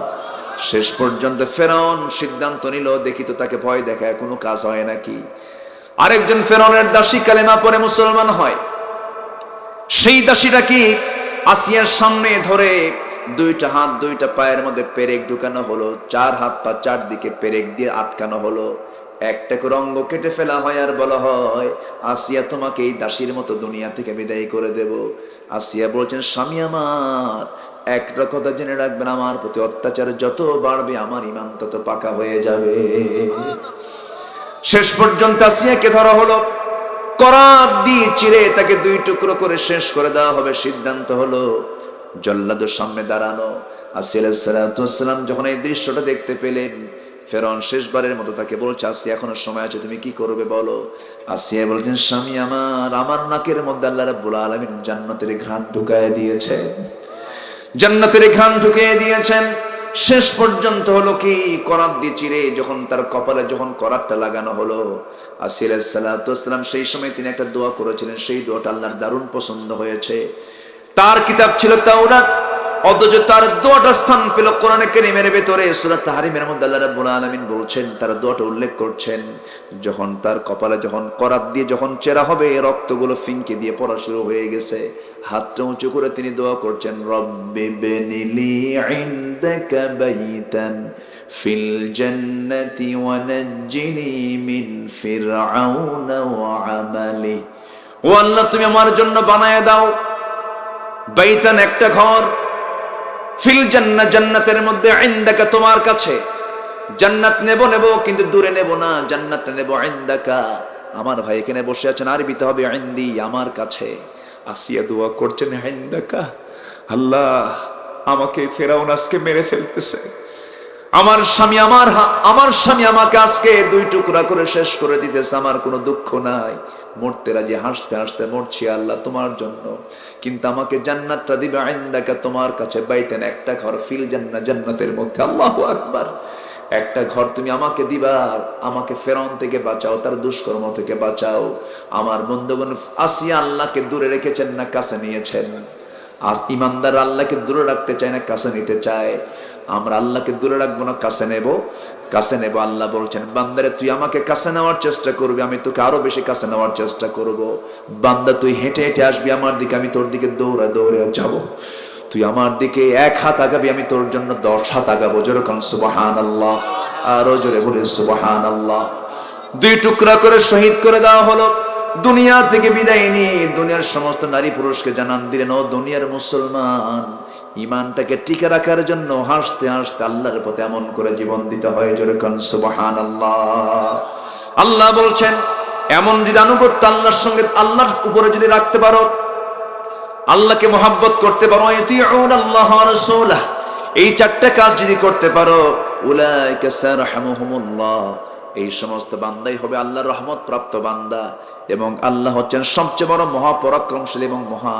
শেষ পর্যন্ত ফেরাউন সিদ্ধান্ত নিল, দেখি তো তাকে ভয় দেখায় কোনো কাজ হয় নাকি। আরেকজন ফেরাউনের দাসী কালেমা পড়ে মুসলমান হয়। সেই দাসীটা কি আসিয়ার সামনে ধরে দুইটা হাত দুইটা পায়ের মধ্যে পেরেক ঢুকানো হলো, চার হাত পা চারদিকে পেরেক দিয়ে আটকানো হলো, একটা করে অঙ্গ কেটে ফেলা হয় আর বলা হয়, আসিয়া তোমাকে এই দাসীর মতো দুনিয়া থেকে বিদায় করে দেব। আসিয়া বলছেন, স্বামী আমার, একটা কথা জেনে রাখবেন, আমার প্রতি অত্যাচার যত বাড়বে আমার ঈমান তত পাকা হয়ে যাবে। শেষ পর্যন্ত আসিয়াকে ধরা হলো, করাত দিয়ে চিরে তাকে দুই টুকরো করে শেষ করে দেওয়া হবে। সিদ্ধান্ত হলো জল্লাদের সামনে দাঁড়ানো। আসিয়া আলাইহিস সালাম যখন এই দৃশ্যটা দেখতে পেলেন, ফেরাউন শেষবারের মতো তাকে বলছে, আসিয়া এখনো সময় আছে, তুমি কি করবে বলো। আসিয়া বলছেন, স্বামী আমার নাকের মধ্যে আল্লাহ রাব্বুল আলামিন জান্নাতের ঘ্রাণ ঢুকায় দিয়েছে, জান্নাতের ঘ্রাণ ঢুকিয়ে দিয়েছেন। শেষ পর্যন্ত হলো কি, করাত দিয়ে চিরে যখন তার কপালে যখন করাতটা লাগানো হলো, আসিয়া আলাইহিস সালাম সেই সময় তিনি একটা দোয়া করেছিলেন, সেই দোয়াটা আল্লাহর দারুণ পছন্দ হয়েছে। তার কিতাব ছিল তাওরাত, অথচ তার দোয়াটা স্থান পেল কোরআনে কারীমের ভেতরে। সূরা তাহরিমের মধ্যে আল্লাহ রাব্বুল আলামিন বলছেন, তার দোয়াটা উল্লেখ করছেন, যখন তার কপালে যখন করাত দিয়ে যখন চেরা হবে, রক্তগুলো ফিনকে দিয়ে পড়া শুরু হয়ে গেছে, হাতটা উঁচু করে তিনি দোয়া করছেন, রব্বি বিনিলি ইনদাকা বাইতান ফিল জান্নাতি ওয়া নাজ্জিনি মিন ফিরআউনা ওয়া আমালি। ও আল্লাহ, তুমি আমার জন্য বানায় দাও বাইতান, একটা ঘর, ফিল জান্নাহ, জান্নাতের মধ্যে, ইনদাকা, তোমার কাছে। জান্নাত নেব কিন্তু দূরে নেব না, জান্নাত নেব ইনদাকা। আমার ভাই এখানে বসে আছেন, আরবিতে হবে ইনদি, আমার কাছে। আসিয়া দোয়া করছেন, ইনদাকা, আল্লাহ আমাকে ফেরাউন আজকে মেরে ফেলতেছে, আমার স্বামী আমাকে আজকে দুই টুকরা করে শেষ করে দিতেছে, আমার কোনো দুঃখ নাই, মরতে রাজি, হাসতে হাসতে মরছি আল্লাহ তোমার জন্য, কিন্তু আমাকে জান্নাতটা দিবে ইনদাকা, তোমার কাছে, বাইতেন, একটা ঘর, ফিল জান্নাহ, জান্নাতের মধ্যে। আল্লাহু আকবার। একটা ঘর তুমি আমাকে দিবা, আমাকে ফেরাউন থেকে বাঁচাও, তার দুষ্কর্ম থেকে বাঁচাও। আমার বন্ধুগণ, আসিয়া আল্লাহকে দূরে রেখেছেন না কাছে নিয়েছেন? আজ ইমানদার আল্লাহকে দূরে রাখতে চায় না কাছে নিতে চায়? আমরা আল্লাহকে দূরে রাখবো না কাছে নেব? কাছে নেব। আল্লাহ বলছেন, বান্দারে তুই আমাকে কাছে নেওয়ার চেষ্টা করবি, আমি তোকে আরো বেশি কাছে নেওয়ার চেষ্টা করব। বান্দা তুই হেঁটে হেঁটে আসবি আমার দিকে, আমি তোর দিকে দৌড়ে দৌড়ে যাব। তুই আমার দিকে 1 হাত আগাবি, আমি তোর জন্য 10 হাত আগাবো। জোরে কান সুবহানাল্লাহ, আরো জোরে বলে সুবহানাল্লাহ। 2 টুকরা করে শহীদ করে দেওয়া হলো। দুনিয়া থেকে বিদায় নিয়ে দুনিয়ার সমস্ত নারী পুরুষকে জানান দিলেন, ও দুনিয়ার মুসলমান, ইমানটাকে টিকে রাখার জন্য হাসতে হাসতে আল্লাহর পথে এমন করে জীবন দিতে হয়। জোরে কান সুবহানাল্লাহ। আল্লাহ বলছেন, এমন যদি আনুগত্য আল্লাহর সঙ্গে, আল্লাহর উপরে যদি রাখতে পারো, আল্লাহকে মহাব্বত করতে পারো, আল্লাহ ওয়া রাসূলাহ, এই 4টা কাজ যদি করতে পারো, উলাইকা সারহামুহুমুল্লাহ, এই সমস্ত বান্দাই হবে আল্লাহর রহমত প্রাপ্ত বান্দা। এবং আল্লাহ হচ্ছেন সবচেয়ে বড় মহাপরাক্রমশালী এবং মহা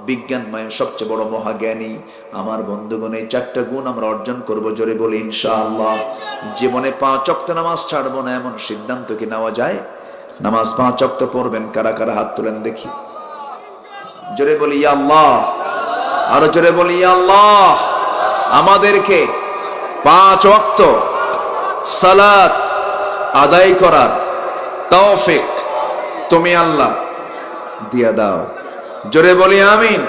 বিজ্ঞানময়, সবচেয়ে বড় মহাজ্ঞানী। আমার বন্ধুগণ, এই 4টা গুণ আমরা অর্জন করব, জোরে বলি ইনশাআল্লাহ। জীবনে 5 ওয়াক্ত নামাজ ছাড়বো না, এমন সিদ্ধান্ত কি নেওয়া যায়? নামাজ 5 ওয়াক্ত পড়বেন কারা কারা হাত তুলেন দেখি, জোরে বলি ইয়া আল্লাহ, আরো জোরে বলি ইয়া আল্লাহ। আমাদেরকে 5 ওয়াক্ত সালাত আদায় করার তৌফিক তুমি আল্লাহ দিয়া দাও, জোরে বলি আমিন,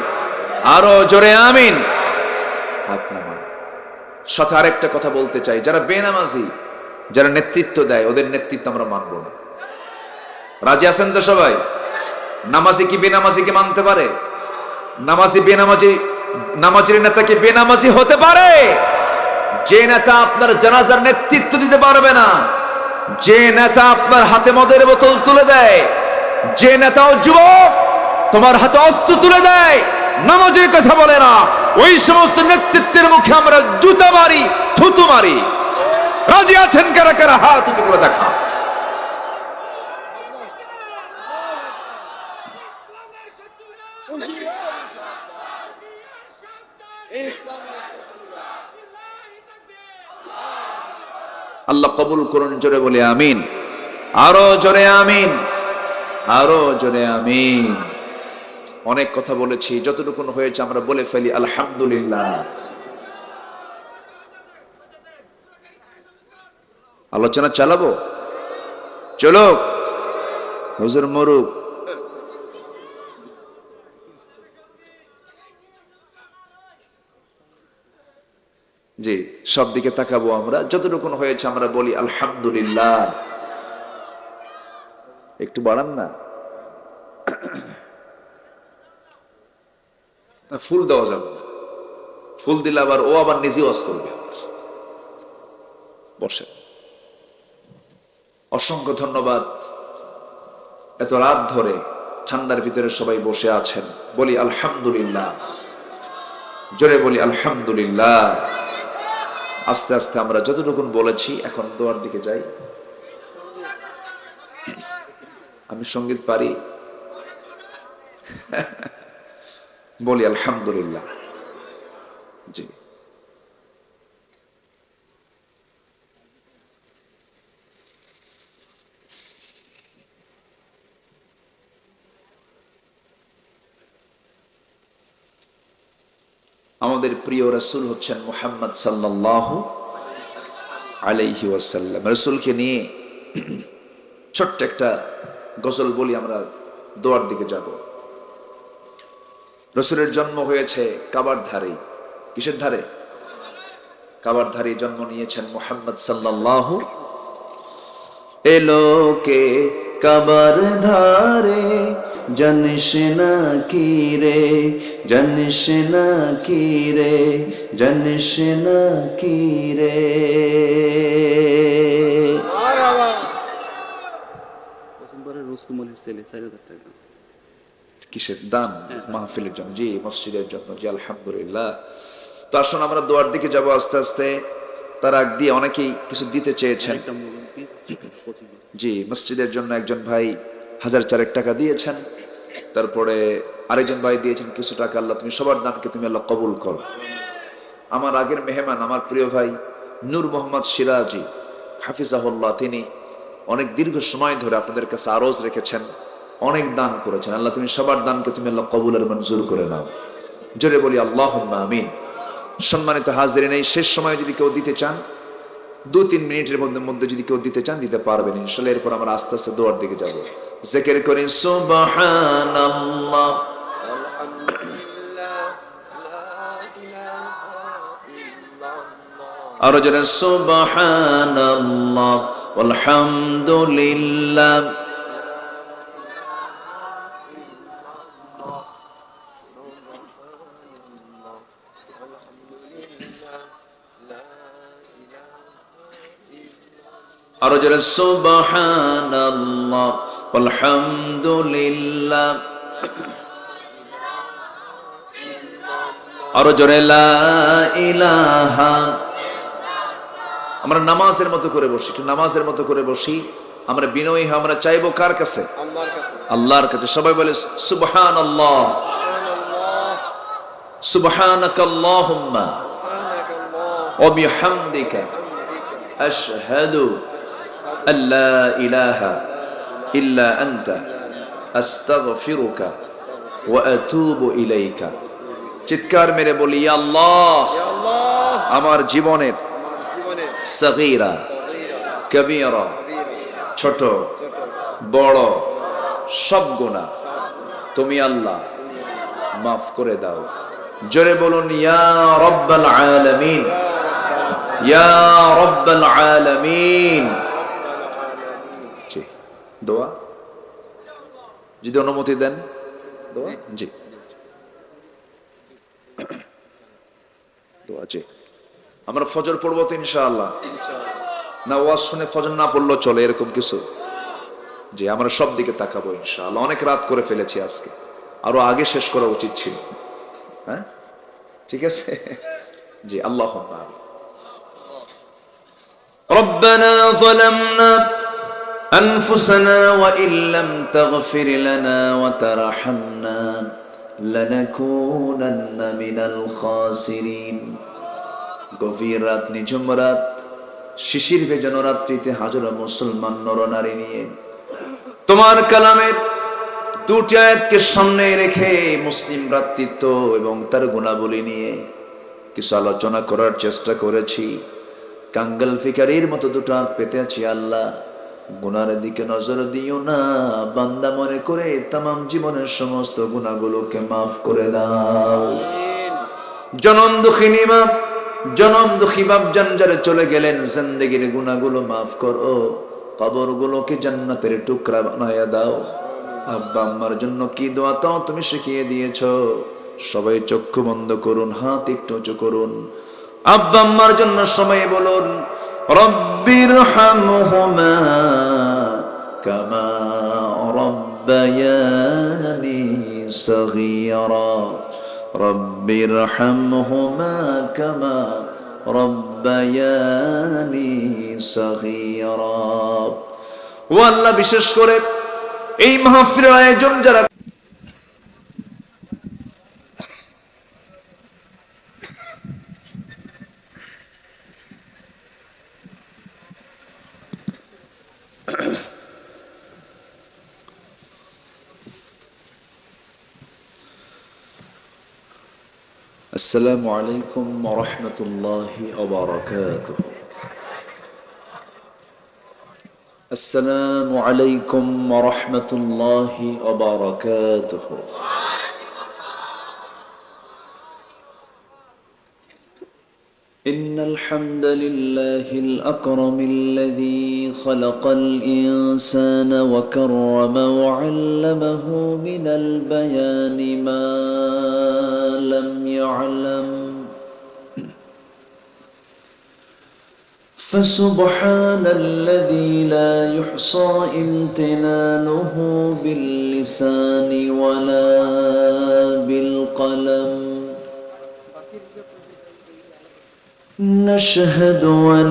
আরো জোরে আমিন। হাত নামান। সাথে আরেকটা কথা বলতে চাই, যারা বেনামাজি, যারা নেতৃত্ব দেয়, ওদের নেতৃত্ব আমরা মানব না। রাজি আছেন তো সবাই? নামাজি কি বেনামাজিকে মানতে পারে? নামাজি বেনামাজি, নামাজের নেতা কি বেনামাজি হতে পারে? যে নেতা আপনার জানাজার নেতৃত্ব দিতে পারবে না, যে নেতা আপনার হাতে মদের বোতল তুলে দেয়, যে নেতা ও যুবক তোমার হাতে অস্ত্র তুলে দেয়, নামাজের কথা বলে না, ওই সমস্ত নেতৃত্বের মুখে আমরা জুতা মারি, থুতু মারি। রাজি আছেন কারা কারা? হাত উঁচু করে দেখা। আল্লাহ কবুল করুন, জোরে বলে আমিন, আরো জোরে আমিন, আরো জোরে আমিন। অনেক কথা বলেছি, যতটুকু হয়েছে আমরা বলে ফেলি আলহামদুলিল্লাহ। আলোচনা চালাবো, চলো হুজুর মরুক। জি, সব দিকে তাকাবো আমরা, যতটুকু হয়েছে আমরা বলি আলহামদুলিল্লাহ। একটু বাড়ান না, ফুল দেওয়া যাবে না, ফুল দিলে আবার ও আবার নিজে ওয়াজ করবে। বসে, অসংখ্য ধন্যবাদ। এত রাত ধরে ঠান্ডার ভিতরে সবাই বসে আছেন, বলি আলহামদুলিল্লাহ, জোরে বলি আলহামদুলিল্লাহ। আস্তে আস্তে আমরা যতটুকু বলেছি, এখন দোয়ার দিকে যাই। আমি সঙ্গীত পারি, বলি আলহামদুলিল্লাহ। জি, আমাদের প্রিয় রাসূল হচ্ছেন মুহাম্মদ সাল্লাল্লাহু আলাইহি ওয়াসাল্লাম। রাসূলকে নিয়ে ছোট্ট একটা গজল বলি, আমরা দোয়ার দিকে যাব। রাসূলের জন্ম হয়েছে কাবার ধারে। কিসের ধারে? কাবার ধারে জন্ম নিয়েছেন মুহাম্মদ সাল্লাল্লাহু। এলোকে কাবার ধারে, জানিস না কি রে, জানিস না কি রে, জানিস না কি রে। কিসের দান? মাহফিলের জন্য, জি, মসজিদের জন্য, জি, আলহামদুলিল্লাহ। তো আসুন আমরা দোয়ার দিকে যাব আস্তে আস্তে। তার আগ দিয়ে অনেকেই কিছু দিতে চেয়েছেন। জি, মসজিদের জন্য একজন ভাই 1004 টাকা দিয়েছেন, তারপরে আরেকজন ভাই দিয়েছেন কিছু টাকা। আল্লাহ তুমি সবার দানকে তুমি আল্লাহ কবুল করো। আমার আগের মেহমান, আমার প্রিয় ভাই নূর মোহাম্মদ সিরাজি হাফিজাহুল্লাহ, তিনি অনেক দীর্ঘ সময় ধরে আপনাদের কাছে আরজ রেখেছেন, অনেক দান করেছেন। আল্লাহ তুমি সবার দানকে তুমি আল্লাহ কবুল আর মঞ্জুর করে নাও, জোরে বলি আল্লাহুম্মা আমিন। সম্মানিত হাজিরিন, এই শেষ সময়ে যদি কেউ দিতে চান, 2-3 মিনিটের মধ্যে যদি কেউ দিতে চান দিতে পারবেন ইনশাআল্লাহ। এরপর আমরা আস্তে আস্তে দোয়ার দিকে যাব। জিকির করি সুবহানাল্লাহ, আরো জোরে সুবহানাল্লাহ, আলহামদুলিল্লাহ, আরো জোরে সুবহানাল্লাহ, আলহামদুলিল্লাহ, আরো জোরে লা ইলাহা। আমরা নামাজের মতো করে বসি, একটু নামাজের মতো করে বসি। আমরা বিনয়ী, আমরা চাইবো কার কাছে? আল্লাহর কাছে। আল্লাহর কাছে সবাই বলে সুবহানাল্লাহ, সুবহানাকাল্লাহুম্মা ওয়া বিহামদিকা আশহাদু আল্লা ইলাহা ইল্লা আনতা আস্তাগফিরুকা ওয়া আতুবু ইলাইকা। চিৎকার মেরে বলি, ইয়া আল্লাহ, আমার জীবনের সগীরা কবীরা, ছোট বড় সব গুনাহ তুমি আল্লাহ মাফ করে দাও। জোরে বলুন, ইয়া রাব্বাল আলামিন, ইয়া রাব্বাল আলামিন। জি, দোয়া যদি অনুমতি দেন, দোয়া জি, দোয়া জি। আমরা ফজর পড়বো তো ইনশাআল্লাহ, না ওয়াজ শুনে ফজর না পড়লেও চলে এরকম কিছু? জি, আমরা সব দিকে তাকাবো ইনশাআল্লাহ। অনেক রাত করে ফেলেছি আজকে, আরো আগে শেষ করা উচিত ছিল। হ্যাঁ, ঠিক আছে জি। আল্লাহুম্মা রব্বানা যালামনা আনফুসানা ওয়া ইল্লাম তাগফির লানা ওয়া তারহামনা লানাকুনান্না মিনাল খাসিরিন। গভীর রাত, নিঝুম রাত, শিশির ভেজানো রাত্রিতে হাজারো মুসলমান নরনারী নিয়ে তোমার কালামের দুটি আয়াতকে সামনে রেখে মুসলিম ভ্রাতৃত্ব এবং তার গুণাবলী নিয়ে কিছু আলোচনা করার চেষ্টা করেছি। কাঙ্গাল ফিকারির মতো দুটো হাত পেতে আছি। আল্লাহ, গুনার দিকে নজর দিও না, বান্দা মনে করে তামাম জীবনের সমস্ত গুনাহগুলোকে মাফ করে দাও। জনম দুঃখিনী মা, জনম দুঃখী বাপ জানজারে চলে গেলেন, জিন্দেগির গুনাহগুলো মাফ করো, কবরগুলোকে জান্নাতের টুকরা বানায়া দাও। আব্বা আম্মার জন্য কি দোয়া তাও তুমি শিখিয়ে দিয়েছো। সবাই চক্ষু বন্ধ করুন, হাত একটু উঁচু করুন। আব্বা আম্মার জন্য সবাই বলুন, রব্বির হামহুমা কামা রব্বায়ানি সগীরা, রব্বির হামহুমা কামা রব্বায়ানি সগীরা। ও আল্লাহ, বিশেষ করে এই মাহফিলের আয়োজন যারা আসসালামু আলাইকুম ওয়া রাহমাতুল্লাহি ওয়া বারাকাতুহু। السلام عليكم ورحمة الله وبركاته. إن الحمد لله الأكرم الذي خلق الإنسان وكرم وعلمه من البيان ما لم يعلم، فسبحان الذي لا يحصى امتنانه باللسان ولا بالقلم. نشهد أن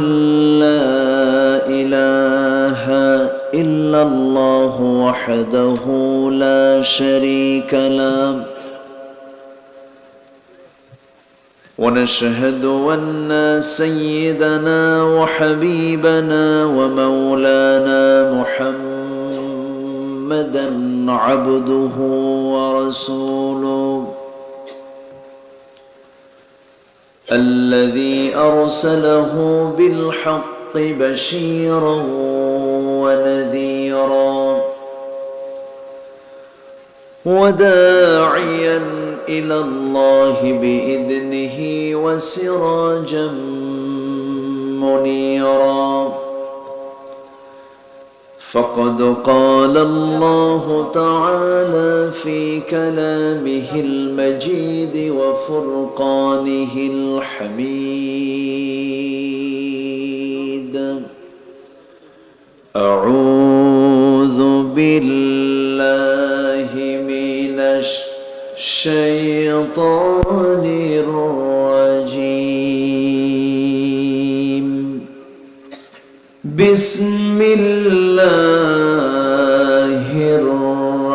لا إله إلا الله وحده لا شريك له، ونشهد أن سيدنا وحبيبنا ومولانا محمدا عبده ورسوله الذي أرسله بالحق بشيرا ونذيرا وداعيا إلى الله بإذنه وسراجا منيرا. فقد قال الله تعالى في كلامه المجيد وفرقانه الحميد: أعوذ بالله من الشيطان الرجيم. بسم الله الرحمن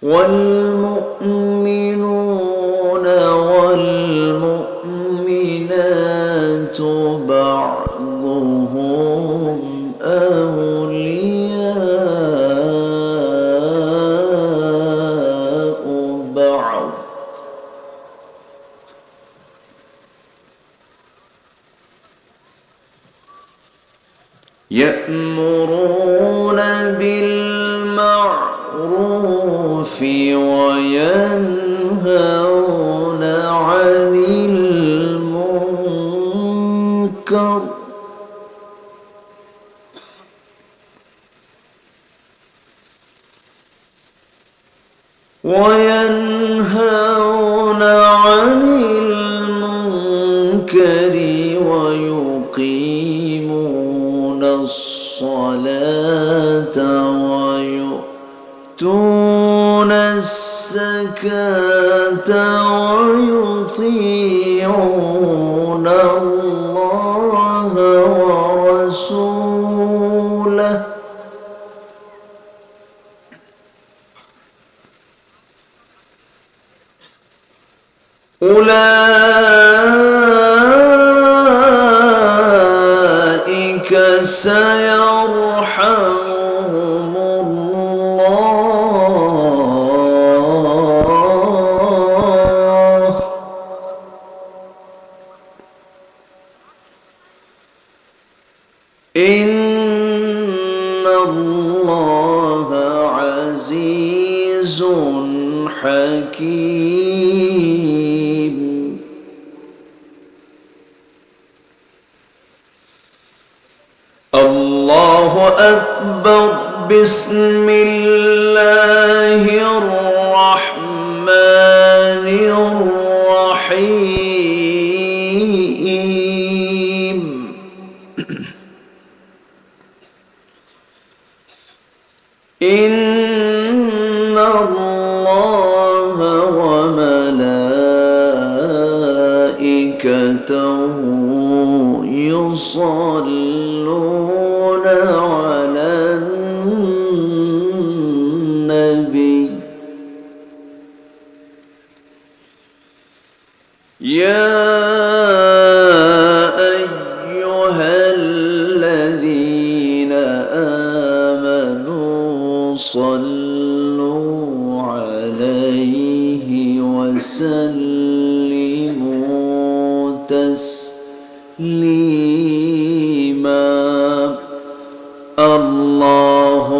والمؤمنون والمؤمنات بعضهم أولياء بعض يأمرون بالمعروف وينهون عن المنكر ويقيمون الصلاة ويؤتون الزكاة ويطيعون الله ورسوله أولئك سيرحمهم الله إن الله عزيز حكيم الله أكبر بسم الله الرحمن الرحيم إن الله وملائكته يصلون على النبي يا أيها الذين آمنوا صلوا عليه وسلموا تسليما اللهم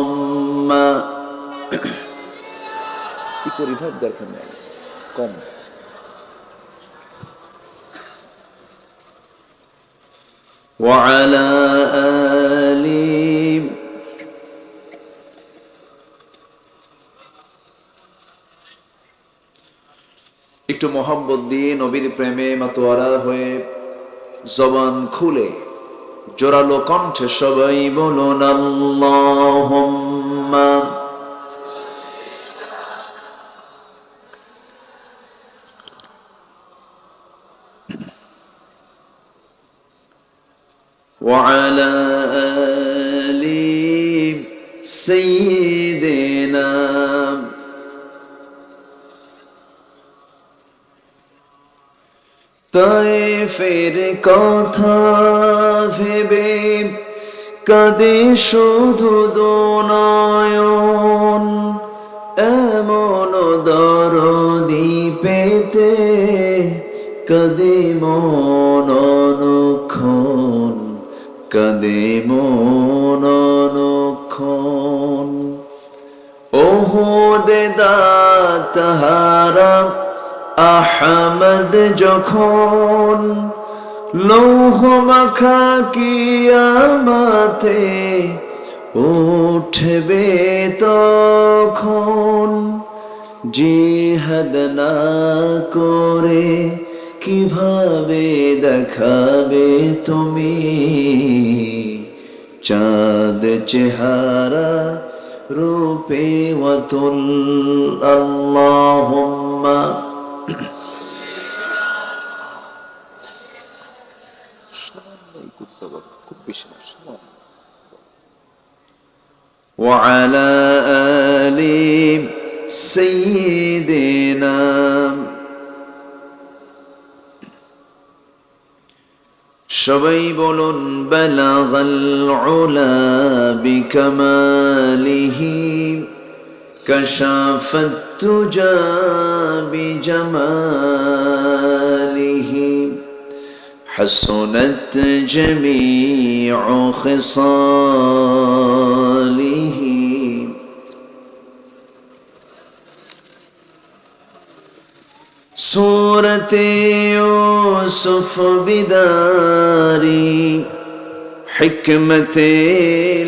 وعلى آل একটু মোহাম্মত দিয়ে নবীর প্রেমে মাতোয়ারা হয়ে জবান খুলে জোরালো কণ্ঠে সবাই বলুন আল্লাহুম্মা وعلى آل سيدنا তায়েফের কথা ভেবে কাঁদে শুধু দুনয়ন এমন দরদি পেতে কাঁদে মন অনুক্ষণ কাঁদে মন অনুক্ষণ ওহুদে দাতাহারা আহমদ যখন লৌহ মাখা কিয়ামতে উঠবে তখন জিহাদ না করে কিভাবে দেখাবে তুমি চাঁদ চেহারা রূপে ওয়াতুল আল্লাহুম্মা وعلى آل سيدنا সবাই বলুন বালাগাল উলা বিকামালিহি কাশাফাত তুজা বিজামালিহি হাসনাত জামিউ খিসালিহি सूरत यूसुफ बिदारी हिकमत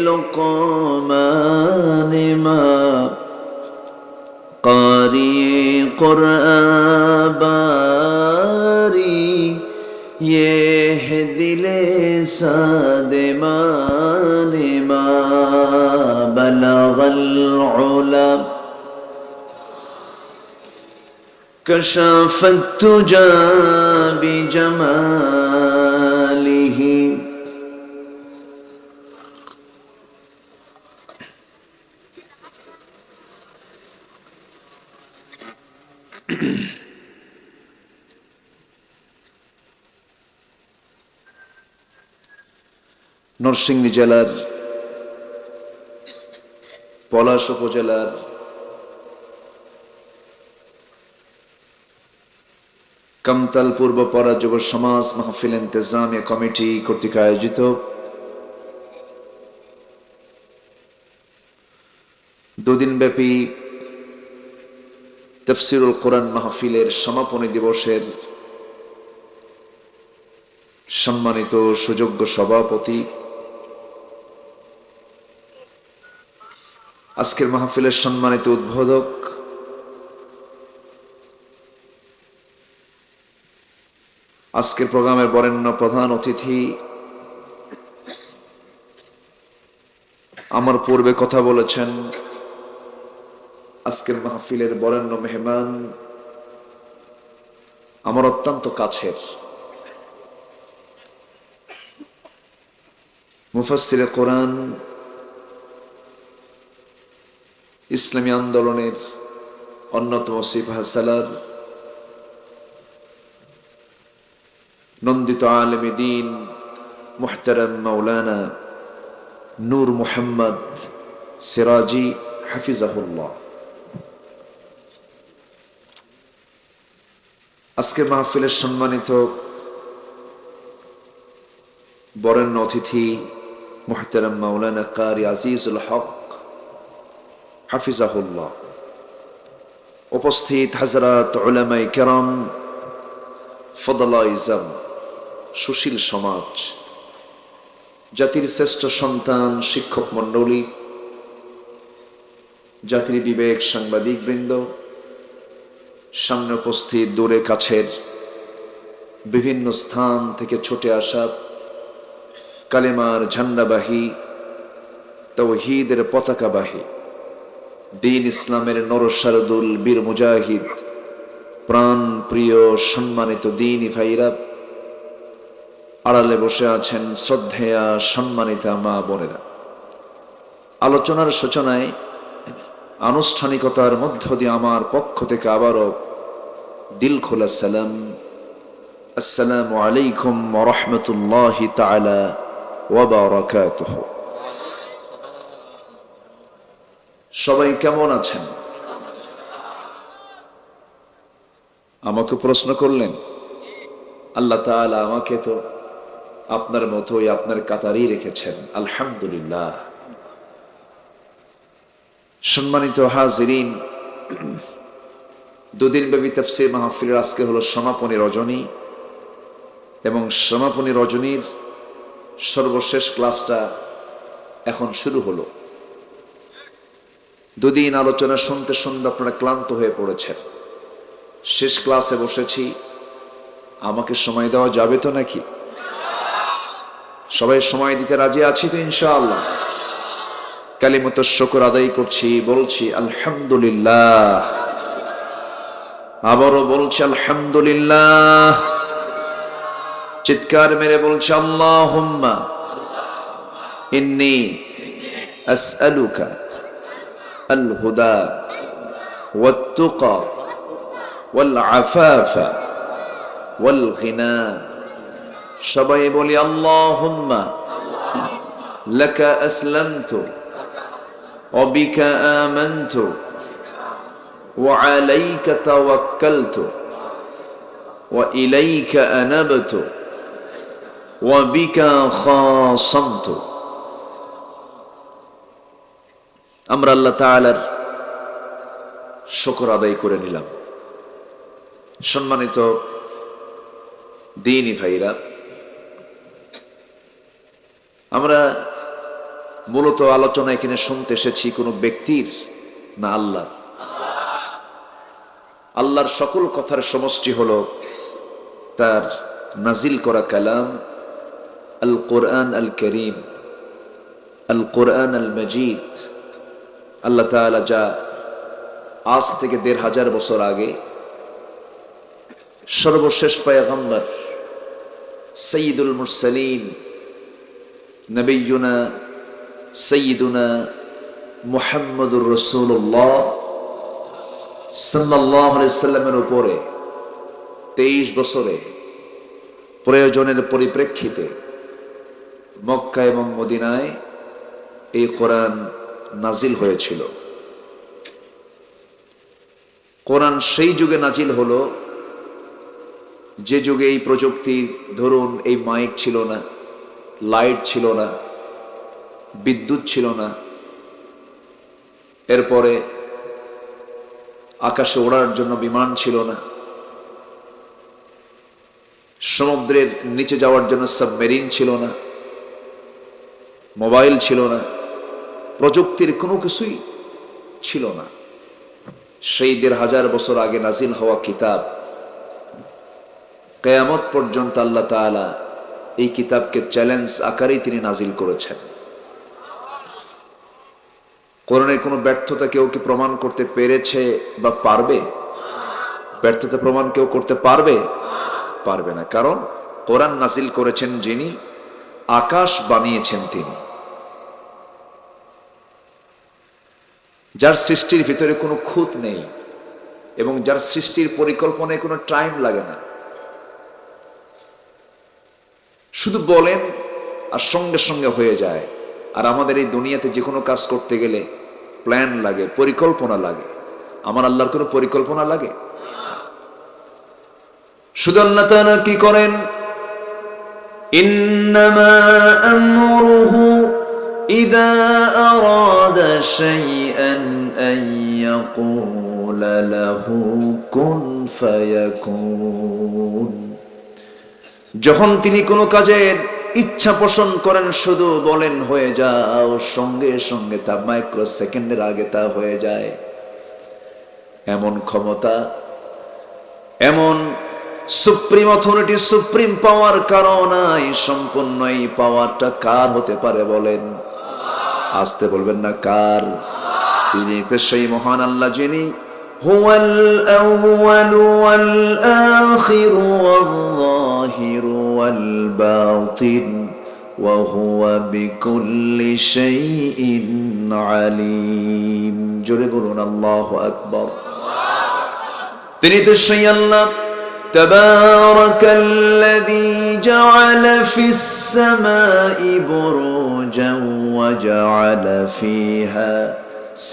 लुक़मान मा कारी क़ुरआन बारी ये है दिले सादे मालिमा बलगल उला كشف التجى بجماله নরসিংদী জেলার পলাশ উপজেলার কামতাল পূর্ব পাড়া যুব সমাজ মাহফিল ইন্তেজামিয়া কমিটি কর্তৃক আয়োজিত দুদিনব্যাপী তাফসীরুল কোরআন মাহফিলের সমাপনী দিবসের সম্মানিত সুযোগ্য সভাপতি, আজকের মাহফিলের সম্মানিত উদ্বোধক, আজকের প্রোগ্রামের বরেণ্য প্রধান অতিথি, আমার পূর্বে কথা বলেছেন আজকের মাহফিলের বরেণ্য মেহমান, আমার অত্যন্ত কাছের মুফাসসিরে কোরআন, ইসলামী আন্দোলনের অন্যতম সিপাহসালার, নন্দিত আলেমে দ্বীন মুহতারাম মাওলানা নূর মুহাম্মদ সিরাজি হাফিজাহুল্লাহ। আজকের মাহফিলের সম্মানিত বরেণ্য অতিথি মুহতারাম মাওলানা কারি আজিজুল হক হাফিজাহুল্লাহ, উপস্থিত হযরত উলামায়ে কেরাম, ফদলাইজম, সুশীল সমাজ, জাতির শ্রেষ্ঠ সন্তান, শিক্ষক মণ্ডলী, জাতির বিবেক, সাংবাদিক বৃন্দ, সামনে উপস্থিত দূরে কাছের বিভিন্ন স্থান থেকে ছুটে আসা কালেমার ঝান্ডাবাহী, তাওহীদের পতাকাবাহী, দ্বীন ইসলামের নরসারদুল বীর মুজাহিদ, প্রাণ প্রিয় সম্মানিত দ্বীনী ভাইরা, আড়ালে বসে আছেন শ্রদ্ধেয়া সম্মানিতা মা বোনেরা। আলোচনার সূচনায় আনুষ্ঠানিকতার মধ্য দিয়ে আমার পক্ষ থেকে আবারও দিল খোলা সালাম, আসসালামু আলাইকুম ওয়া রাহমাতুল্লাহি তাআলা ওয়া বারাকাতুহু। সবাই কেমন আছেন? আমাকে প্রশ্ন করলেন, আল্লাহ তাআলা আমাকে তো আপনার মতোই আপনার কাতারেই রেখেছেন, আলহামদুলিল্লাহ। সম্মানিত হাজিরিন, দুদিনব্যাপী তাফসীর মাহফিলের আজকে হলো সমাপনী রজনী, এবং সমাপনী রজনীর সর্বশেষ ক্লাসটা এখন শুরু হলো। দুদিন আলোচনা শুনতে শুনতে আপনারা ক্লান্ত হয়ে পড়েছেন, শেষ ক্লাসে বসেছি, আমাকে সময় দেওয়া যাবে তো নাকি? সবাই সময় দিতে রাজি আছি তো ইনশাআল্লাহ? কালিমাত শুকর আদায় করছি, বলছি আলহামদুলিল্লাহ, আবারও বলছি আলহামদুলিল্লাহ, চিৎকার মেরে বলছি আল্লাহুম্মা ইন্নী আসআলুকা আল হুদা ওয়াত-তুকা ওয়াল-আফাফা ওয়াল-গিনা। সবাই বলি আল্লাহুম্মা লাকা আসলামতু ওয়া বিকা আমানতু ওয়া আলাইকা তাওয়াক্কালতু ওয়া ইলাইকা আনাবতু ওয়া বিকা খাসামতু। আমরা আল্লাহ তাআলার শুকর আদায় করে নিলাম। সম্মানিত দ্বীনি ভাইরা, আমরা মূলত আলোচনা এখানে শুনতে এসেছি কোনো ব্যক্তির না, আল্লাহর। আল্লাহর সকল কথার সমষ্টি হলো তার নাজিল করা কালাম আল কোরআন আল করিম, আল কোরআন আল মজিদ। আল্লাহ তাআলা যা আজ থেকে ১৫০০ বছর আগে সর্বশেষ পয়গম্বর সৈয়দুল মুরসালিন নবিয়ুনা সৈয়দুনা মুহাম্মদুর রাসূলুল্লাহ সাল্লাল্লাহু আলাইহি সাল্লামের উপরে ২৩ বছরে প্রয়োজনের পরিপ্রেক্ষিতে মক্কা এবং মদিনায় এই কোরআন নাজিল হয়েছিল। কোরআন সেই যুগে নাজিল হলো যে যুগে এই প্রযুক্তি, ধরুন এই মাইক ছিল না, লাইট ছিল না, বিদ্যুৎ ছিল না, এরপরে আকাশে ওড়ার জন্য বিমান ছিল না, সমুদ্রের নিচে যাওয়ার জন্য সাবমেরিন ছিল না, মোবাইল ছিল না, প্রযুক্তির কোনো কিছুই ছিল না। সেই ১৫০০ বছর আগে নাজিল হওয়া কিতাব কিয়ামত পর্যন্ত আল্লাহ তাআলা এই কিতাবকে চ্যালেঞ্জ আকারেই তিনি নাজিল করেছেন। কোরআনের কোনো ব্যর্থতা কেউ কি প্রমাণ করতে পেরেছে বা পারবে? ব্যর্থতা প্রমাণ কেউ করতে পারবে? পারবে না। কারণ কোরআন নাজিল করেছেন যিনি, আকাশ বানিয়েছেন তিনি, যার সৃষ্টির ভিতরে কোনো খুঁত নেই এবং যার সৃষ্টির পরিকল্পনায় কোনো টাইম লাগে না। শুধু বলেন আর সঙ্গে সঙ্গে হয়ে যায়। আর আমাদের এই দুনিয়াতে যে কোনো কাজ করতে গেলে প্ল্যান লাগে, পরিকল্পনা লাগে। আমার আল্লাহর কোনো পরিকল্পনা লাগে? শুধু আল্লাহ তাআলা কি করেন? ইন্নামা আমরুহু ইযা আরাদা শাইআন আন ইয়াকুলা লাহু কুন ফায়াকুন। যখন তিনি কোনো কাজের ইচ্ছা পোষণ করেন, শুধু বলেন হয়ে যাও, সঙ্গে সঙ্গে তা মাইক্রো সেকেন্ডের আগে তা হয়ে যায়। এমন ক্ষমতা, এমন সুপ্রিম অথরিটি, সুপ্রিম পাওয়ার কারো নাই। সম্পূর্ণ এই পাওয়ারটা কার হতে পারে বলেন? আসতে বলবেন না কার? তিনি তো সেই মহান আল্লাহ যিনি হুয়াল আউয়ালু ওয়াল আখিরু ওয়াল যাহিরু ওয়াল বাতিন ওয়া হুয়া বিকুল্লি শাইইন আলিম। জোরে বলুন আল্লাহু আকবার। তিনি তো সেই আল্লাহ, তাবারাকাল্লাযী জাআলা ফিস সামাই বুরুজান ওয়া জাআলা ফিহা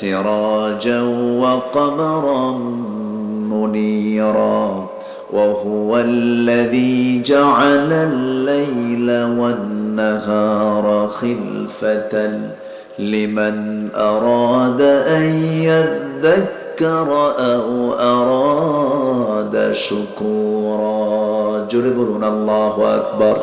سراجا وقمرا منيرا وهو الذي جعل الليل والنهار خلفة لمن أراد أن يذكر أو أراد شكورا. جربنا الله أكبر.